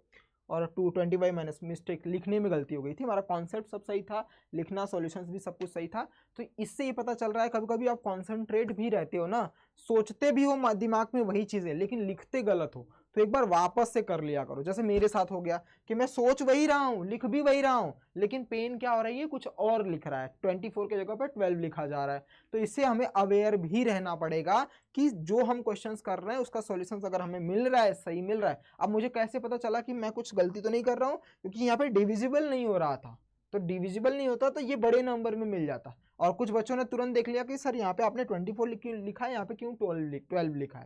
और 220 माइनस मिस्टेक लिखने में गलती हो गई थी। हमारा कॉन्सेप्ट सब सही था, लिखना सॉल्यूशंस भी सब कुछ सही था। तो इससे ये पता चल रहा है कभी कभी आप कॉन्सेंट्रेट भी रहते हो ना, सोचते भी हो दिमाग में वही चीज़ें लेकिन लिखते गलत हो, तो एक बार वापस से कर लिया करो। जैसे मेरे साथ हो गया कि मैं सोच वही रहा हूँ, लिख भी वही रहा हूँ, लेकिन पेन क्या हो रही है, कुछ और लिख रहा है, 24 की जगह पर 12 लिखा जा रहा है। तो इससे हमें अवेयर भी रहना पड़ेगा कि जो हम क्वेश्चंस कर रहे हैं उसका सॉल्यूशंस अगर हमें मिल रहा है, सही मिल रहा है। अब मुझे कैसे पता चला कि मैं कुछ गलती तो नहीं कर रहा हूँ, क्योंकि यहाँ पे डिविजिबल नहीं हो रहा था, तो डिविजिबल नहीं होता तो ये बड़े नंबर में मिल जाता। और कुछ बच्चों ने तुरंत देख लिया कि सर यहाँ पे आपने 24 लिखा है, यहाँ पे क्यों 12 लिखा है,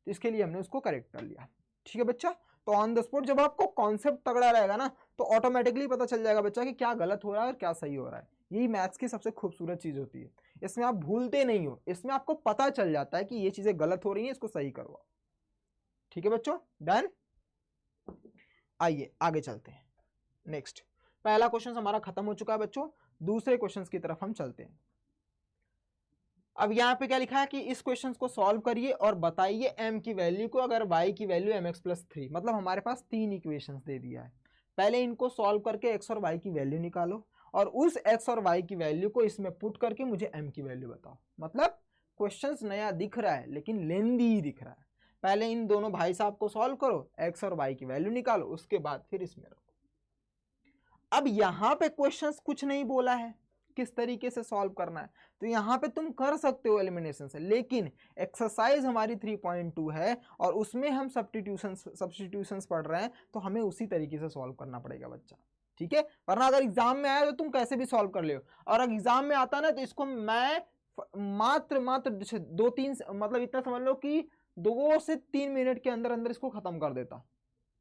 तो इसके लिए हमने उसको करेक्ट कर लिया। ठीक है बच्चा, तो ऑन द स्पॉट जब आपको कॉन्सेप्ट तगड़ा रहेगा ना तो ऑटोमेटिकली पता चल जाएगा बच्चा कि क्या गलत हो रहा है और क्या सही हो रहा है। यही मैथ्स की सबसे खूबसूरत चीज होती है, इसमें आप भूलते नहीं हो, इसमें आपको पता चल जाता है कि ये चीजें गलत हो रही हैं, इसको सही करवाओ। ठीक है बच्चों, डन। आइए आगे चलते हैं। नेक्स्ट, पहला क्वेश्चन हमारा खत्म हो चुका है बच्चों, दूसरे क्वेश्चन की तरफ हम चलते हैं। अब यहाँ पे क्या लिखा है कि इस क्वेश्चन को सॉल्व करिए और बताइए m की वैल्यू को अगर y की वैल्यू mx प्लस 3, मतलब हमारे पास 3 इक्वेशंस दे दिया है। पहले इनको सॉल्व करके x और y की वैल्यू निकालो और उस x और y की वैल्यू को इसमें पुट करके मुझे m की वैल्यू बताओ। मतलब क्वेश्चन नया दिख रहा है लेकिन लेंदी दिख रहा है। पहले इन दोनों भाई साहब को सॉल्व करो, x और y की वैल्यू निकालो, उसके बाद फिर इसमें रखो। अब यहाँ पे क्वेश्चंस कुछ नहीं बोला है किस तरीके से सॉल्व करना है, तो यहाँ पे तुम कर सकते हो एलिमिनेशन से, लेकिन एक्सरसाइज हमारी 3.2 है और उसमें हम सब्स्टिट्यूशंस पढ़ रहे हैं, तो हमें उसी तरीके से सॉल्व करना पड़ेगा बच्चा। ठीक है, वरना अगर एग्जाम में आया तो तुम कैसे भी सॉल्व कर ले, और अगर एग्जाम में आता ना तो इसको मैं मात्र 2-3 मतलब इतना समझ लो कि 2 से 3 मिनट के अंदर अंदर इसको खत्म कर देता,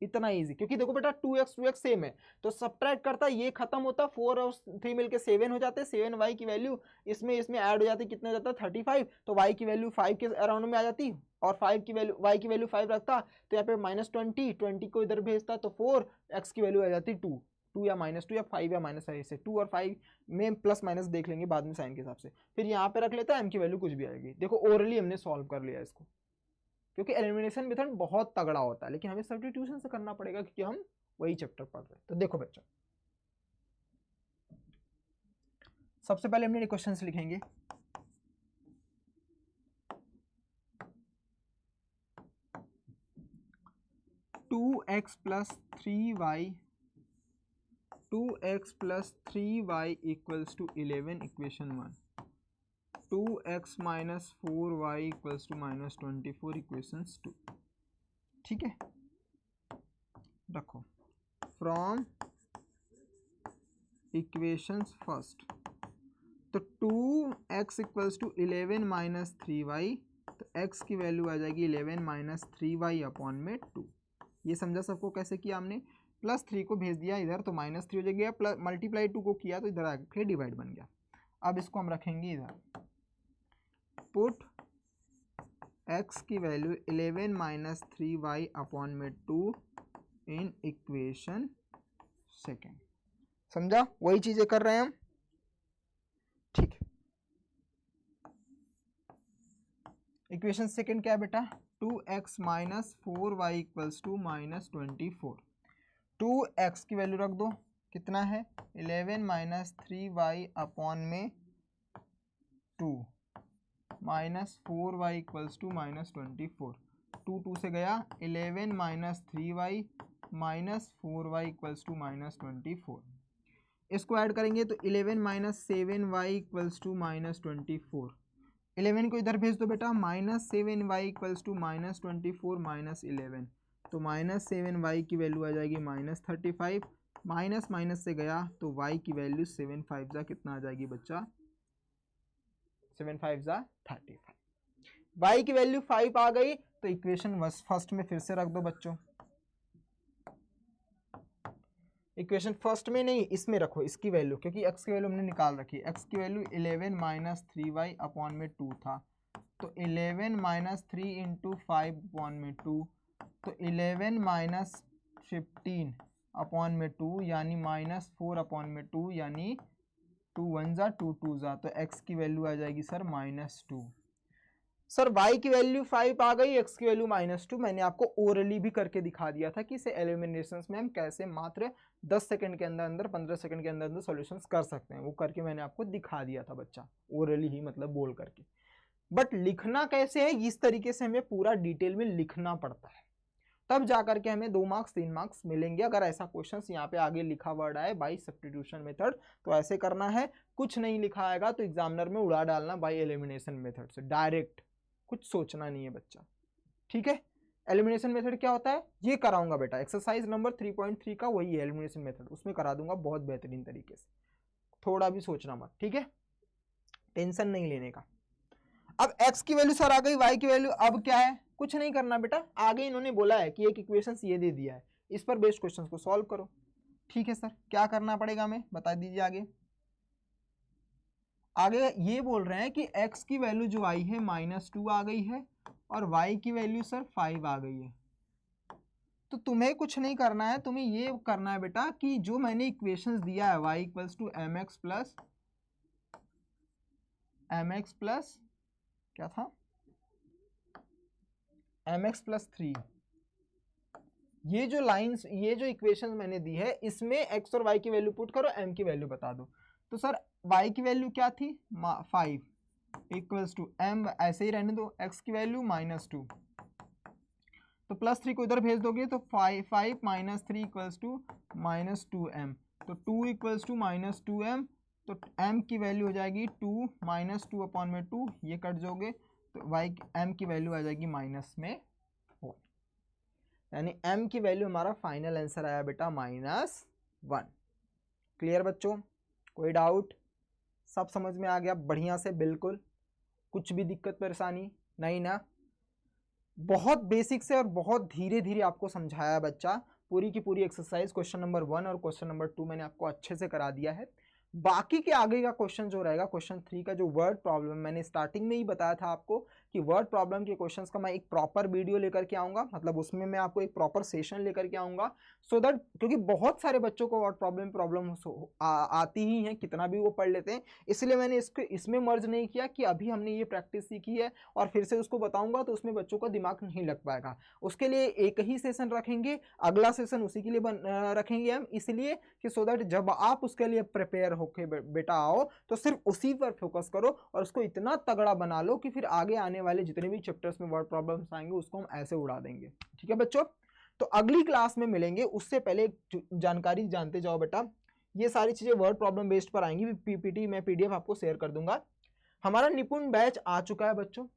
इतना इजी। क्योंकि देखो बेटा 2x सेम है तो सब्ट्रैक्ट करता, ये खत्म होता, 4 और 3 मिलके 7 हो जाते, 7 y की वैल्यू इसमें ऐड हो जाती, कितना जाता 35, तो y की वैल्यू 5 के अराउंड में आ जाती, और 5 की वैल्यू y की वैल्यू 5 रखता तो यहाँ पे -20 को इधर भेजता तो 4, x की वैल्यू आ जाती 2 या -2 या 5 या -5 से 2 और 5 में प्लस माइनस देख लेंगे बाद में साइन के हिसाब से, फिर यहाँ पे रख लेता है m की वैल्यू कुछ भी आएगी। देखो ओरली हमने सॉल्व कर लिया इसको, क्योंकि एलिमिनेशन मेथड बहुत तगड़ा होता है, लेकिन हमें सब्स्टिट्यूशन से करना पड़ेगा क्योंकि हम वही चैप्टर पढ़ रहे हैं। तो देखो बच्चों, सबसे पहले हमने क्वेश्चंस लिखेंगे। Two x plus three y equals to 11 equation 1, 2x minus 4y equals to -24 equations 2। ठीक है, रखो फ्रॉम इक्वेशंस फर्स्ट, तो 2x equals to 11 minus 3y, तो x की वैल्यू आ जाएगी 11 माइनस 3y अपॉन में 2। ये समझा सबको कैसे किया हमने, +3 को भेज दिया इधर तो -3 हो जाएगा, प्लस मल्टीप्लाई 2 को किया तो इधर आ गया, फिर डिवाइड बन गया। अब इसको हम रखेंगे इधर, पुट x की वैल्यू 11 माइनस 3y अपॉन में 2 इन इक्वेशन सेकेंड। समझा, वही चीजें कर रहे हैं हम। ठीक है, इक्वेशन सेकंड क्या है बेटा, 2x minus 4y equals to minus 24। 2x की वैल्यू रख दो, कितना है 11 माइनस 3y अपॉन में 2 minus 4y equals to minus 24। 2 से गया 11 minus 3y minus 4y equals to minus 24। इसको ऐड करेंगे तो 11 minus 7y equals to minus 24। 11 को इधर भेज दो बेटा, minus 7y equals to minus 24 minus 11, तो माइनस 7y की वैल्यू आ जाएगी माइनस 35। माइनस माइनस से गया तो y की वैल्यू 7 5 जा कितना आ जाएगी बच्चा, 7 5 जा 35। y की वैल्यू 5 आ गई तो इक्वेशन फर्स्ट में फिर से रख दो बच्चों। इक्वेशन फर्स्ट में नहीं, इसमें रखो इसकी वैल्यू, क्योंकि x की वैल्यू हमने निकाल रखी है। x की वैल्यू 11 माइनस 3y अपॉन में 2 था, तो 11 माइनस 3 इंटू 5 अपॉन में 2, तो 11 माइनस 15 अपॉन में 2 यानी माइनस 4 अपॉन में 2, यानी 2 1 जा 2 2 जा, तो x की वैल्यू आ जाएगी सर माइनस 2। सर y की वैल्यू 5 आ गई, x की वैल्यू माइनस 2। मैंने आपको ओरली भी करके दिखा दिया था कि इसे एलिमिनेशंस में हम कैसे मात्र 10 सेकंड के अंदर 15 सेकंड के अंदर सॉल्यूशंस कर सकते हैं, वो करके मैंने आपको दिखा दिया था बच्चा, ओरली ही मतलब बोल करके। बट लिखना कैसे है, इस तरीके से हमें पूरा डिटेल में लिखना पड़ता है, तब जाकर के हमें 2 मार्क्स 3 मार्क्स मिलेंगे। अगर ऐसा क्वेश्चन यहाँ पे आगे लिखा वर्ड आए बाई सब्स्टिट्यूशन मेथड, तो ऐसे करना है। कुछ नहीं लिखा आएगा तो एग्जामिनर में उड़ा डालना बाई एलिमिनेशन मेथड से डायरेक्ट, कुछ सोचना नहीं है बच्चा, ठीक है। एलिमिनेशन मेथड क्या होता है ये कराऊंगा बेटा, एक्सरसाइज नंबर 3.3 का वही है एलिमिनेशन मेथड, उसमें करा दूंगा बहुत बेहतरीन तरीके से, थोड़ा भी सोचना मत, ठीक है, टेंशन नहीं लेने का। अब x की वैल्यू सर आ गई, y की वैल्यू अब क्या है, कुछ नहीं करना बेटा, आगे इन्होंने बोला है कि एक इक्वेशन ये दे दिया है, इस पर बेस्ड क्वेश्चंस को सॉल्व करो, ठीक है सर। क्या करना पड़ेगा हमें बता दीजिए आगे। आगे ये बोल रहे हैं कि x की वैल्यू जो आई है -2 आ गई है और y की वैल्यू सर 5 आ गई है। तो तुम्हें कुछ नहीं करना है, तुम्हें ये करना है बेटा कि जो मैंने इक्वेशंस दिया है y equals to mx plus क्या था mx प्लस 3, ये जो लाइंस, ये जो इक्वेशंस मैंने दी है इसमें x और y की वैल्यू पुट करो, m की वैल्यू बता दो। तो सर y की वैल्यू क्या थी 5 इक्वल्स टू m, ऐसे ही रहने दो, x की वैल्यू -2, तो +3 को इधर भेज दोगे तो 5 माइनस 3 इक्वल्स टू -2m, तो 2 इक्वल्स टू -2m, तो m की वैल्यू हो जाएगी 2 -2 अपॉन में 2, ये कट जाओगे तो y m की वैल्यू आ जाएगी -4, यानी m की वैल्यू हमारा फाइनल आंसर आया बेटा -1। क्लियर बच्चों, कोई डाउट, सब समझ में आ गया बढ़िया से, बिल्कुल कुछ भी दिक्कत परेशानी नहीं ना। बहुत बेसिक से और बहुत धीरे धीरे आपको समझाया बच्चा, पूरी की पूरी एक्सरसाइज क्वेश्चन नंबर 1 और क्वेश्चन नंबर 2 मैंने आपको अच्छे से करा दिया है। बाकी के आगे का क्वेश्चन जो रहेगा क्वेश्चन 3 का जो वर्ड प्रॉब्लम, मैंने स्टार्टिंग में ही बताया था आपको कि वर्ड प्रॉब्लम के क्वेश्चंस का मैं एक प्रॉपर वीडियो लेकर के आऊंगा, मतलब उसमें मैं आपको एक प्रॉपर सेशन लेकर के आऊंगा, सो दैट, क्योंकि बहुत सारे बच्चों को वर्ड प्रॉब्लम आती ही है, कितना भी वो पढ़ लेते हैं, इसलिए मैंने इसको इसमें मर्ज नहीं किया कि अभी हमने ये प्रैक्टिस सीखी है और फिर से उसको बताऊंगा तो उसमें बच्चों का दिमाग नहीं लग पाएगा। उसके लिए एक ही सेशन रखेंगे, अगला सेशन उसी के लिए रखेंगे हम, इसलिए कि सो दैट जब आप उसके लिए प्रिपेयर होके बेटा आओ तो सिर्फ उसी पर फोकस करो और उसको इतना तगड़ा बना लो कि फिर आगे आने वाले जितने भी चैप्टर्स में वर्ड प्रॉब्लम्स आएंगे उसको हम ऐसे उड़ा देंगे, ठीक है बच्चों। तो अगली क्लास में मिलेंगे, उससे पहले एक जानकारी जानते जाओ बेटा, ये सारी चीजें वर्ड प्रॉब्लम बेस्ड पर आएंगी, पीपीटी में पीडीएफ आपको शेयर कर दूंगा। हमारा निपुण बैच आ चुका है बच्चों,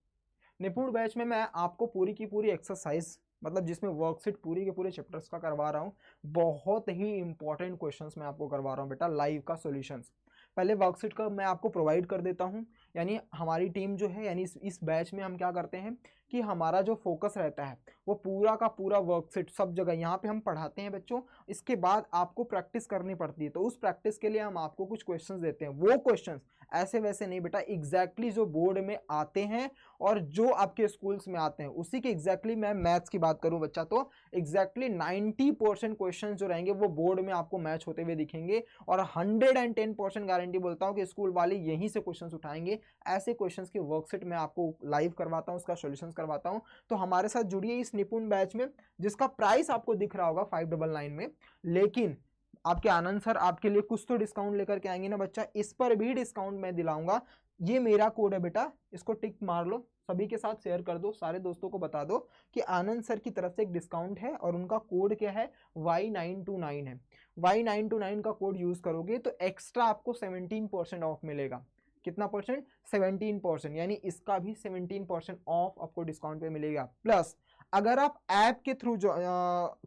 निपुण बैच में मैं आपको पूरी की पूरी एक्सरसाइज, मतलब जिसमें वर्कशीट पूरी के पूरे चैप्टर्स का करवा रहा हूँ, बहुत ही इंपॉर्टेंट क्वेश्चंस मैं आपको करवा रहा हूँ बेटा, लाइव का सॉल्यूशंस। पहले वर्कशीट का मैं आपको प्रोवाइड कर देता हूँ, यानी हमारी टीम जो है, यानी इस बैच में हम क्या करते हैं कि हमारा जो फोकस रहता है वो पूरा का पूरा वर्कशीट सब जगह यहाँ पे हम पढ़ाते हैं बच्चों, इसके बाद आपको प्रैक्टिस करनी पड़ती है, तो उस प्रैक्टिस के लिए हम आपको कुछ क्वेश्चंस देते हैं, वो क्वेश्चंस ऐसे वैसे नहीं बेटा, एग्जैक्टली जो बोर्ड में आते हैं और जो आपके स्कूल्स में आते हैं उसी के एग्जैक्टली, मैं मैथ्स की बात करूं बच्चा तो एग्जैक्टली 90% क्वेश्चन जो रहेंगे वो बोर्ड में आपको मैच होते हुए दिखेंगे, और 110% गारंटी बोलता हूं कि स्कूल वाले यहीं से क्वेश्चंस उठाएंगे, ऐसे क्वेश्चंस की वर्कशीट मैं आपको लाइव करवाता हूँ, उसका सॉल्यूशंस करवाता हूँ। तो हमारे साथ जुड़िए इस निपुण बैच में, जिसका प्राइस आपको दिख रहा होगा 599 में, लेकिन आपके आनंद सर आपके लिए कुछ तो डिस्काउंट लेकर के आएंगे ना बच्चा, इस पर भी डिस्काउंट मैं दिलाऊंगा। ये मेरा कोड है बेटा, इसको टिक मार लो, सभी के साथ शेयर कर दो, सारे दोस्तों को बता दो कि आनंद सर की तरफ से एक डिस्काउंट है और उनका कोड क्या है, Y929 है। Y929 का कोड यूज करोगे तो एक्स्ट्रा आपको 17% ऑफ मिलेगा। कितना परसेंट? 17%, यानी इसका भी 17% ऑफ आपको डिस्काउंट पे मिलेगा। प्लस अगर आप ऐप के थ्रू जो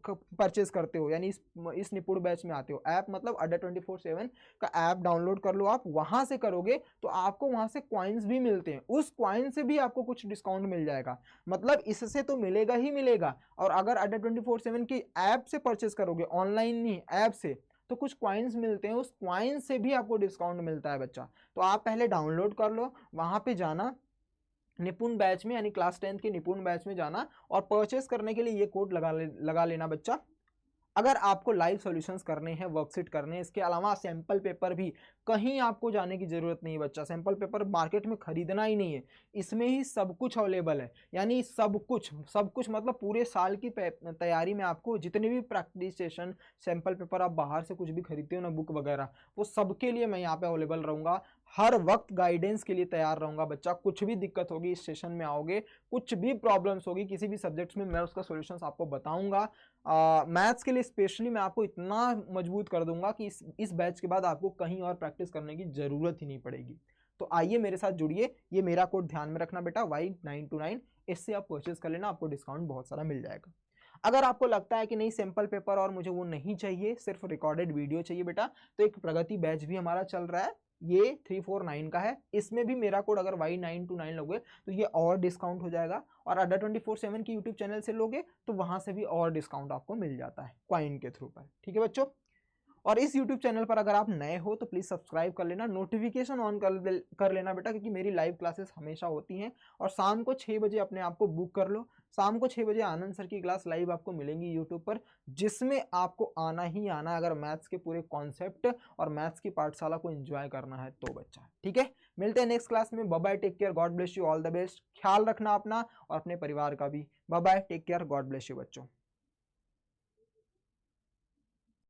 परचेज करते हो, यानी इस निपुण बैच में आते हो, ऐप मतलब अड्डा 24/7 का ऐप डाउनलोड कर लो, आप वहां से करोगे तो आपको वहां से क्वाइंस भी मिलते हैं, उस क्वाइन से भी आपको कुछ डिस्काउंट मिल जाएगा। मतलब इससे तो मिलेगा ही मिलेगा, और अगर अड्डा 24/7 की ऐप से परचेज करोगे, ऑनलाइन नहीं ऐप से, तो कुछ क्वाइंस मिलते हैं, उस क्वाइन से भी आपको डिस्काउंट मिलता है बच्चा। तो आप पहले डाउनलोड कर लो, वहां पे जाना निपुण बैच में, यानी क्लास 10 के निपुण बैच में जाना और परचेस करने के लिए ये कोड लगा लेना बच्चा। अगर आपको लाइव सॉल्यूशंस करने हैं, वर्कशीट करने हैं, इसके अलावा सैंपल पेपर भी, कहीं आपको जाने की जरूरत नहीं है बच्चा, सैंपल पेपर मार्केट में खरीदना ही नहीं है, इसमें ही सब कुछ अवेलेबल है। यानी सब कुछ मतलब पूरे साल की तैयारी में आपको जितने भी प्रैक्टिस सेशन, सैंपल पेपर आप बाहर से कुछ भी खरीदते हो ना, बुक वगैरह, वो सबके लिए मैं यहाँ पे अवेलेबल रहूंगा, हर वक्त गाइडेंस के लिए तैयार रहूंगा बच्चा। कुछ भी दिक्कत होगी इस सेशन में आओगे, कुछ भी प्रॉब्लम्स होगी किसी भी सब्जेक्ट्स में, मैं उसका सॉल्यूशंस आपको बताऊंगा। मैथ्स के लिए स्पेशली मैं आपको इतना मजबूत कर दूंगा कि इस बैच के बाद आपको कहीं और प्रैक्टिस करने की जरूरत ही नहीं पड़ेगी। तो आइए मेरे साथ जुड़िए, ये मेरा कोड ध्यान में रखना बेटा, Y929, इससे आप परचेज कर लेना, आपको डिस्काउंट बहुत सारा मिल जाएगा। अगर आपको लगता है कि नहीं सैंपल पेपर और मुझे वो नहीं चाहिए, सिर्फ रिकॉर्डेड वीडियो चाहिए बेटा, तो एक प्रगति बैच भी हमारा चल रहा है, ये 349 का है, इसमें भी मेरा कोड अगर Y929 लोगे तो ये और डिस्काउंट हो जाएगा, और अड्डा 24/7 की यूट्यूब चैनल से लोगे तो वहां से भी और डिस्काउंट आपको मिल जाता है क्वाइन के थ्रू पर। ठीक है बच्चों, और इस YouTube चैनल पर अगर आप नए हो तो प्लीज सब्सक्राइब कर लेना, नोटिफिकेशन ऑन कर लेना बेटा, क्योंकि मेरी लाइव क्लासेस हमेशा होती हैं। और शाम को 6 बजे अपने आप को बुक कर लो, शाम को 6 बजे आनंद सर की क्लास लाइव आपको मिलेंगी YouTube पर, जिसमें आपको आना ही आना, अगर मैथ्स के पूरे कॉन्सेप्ट और मैथ्स की पाठशाला को एंजॉय करना है तो बच्चा। ठीक है, मिलते हैं नेक्स्ट क्लास में। Bye bye, take care, God bless you, all the best. ख्याल रखना अपना और अपने परिवार का भी। Bye bye, take care, God bless you बच्चों।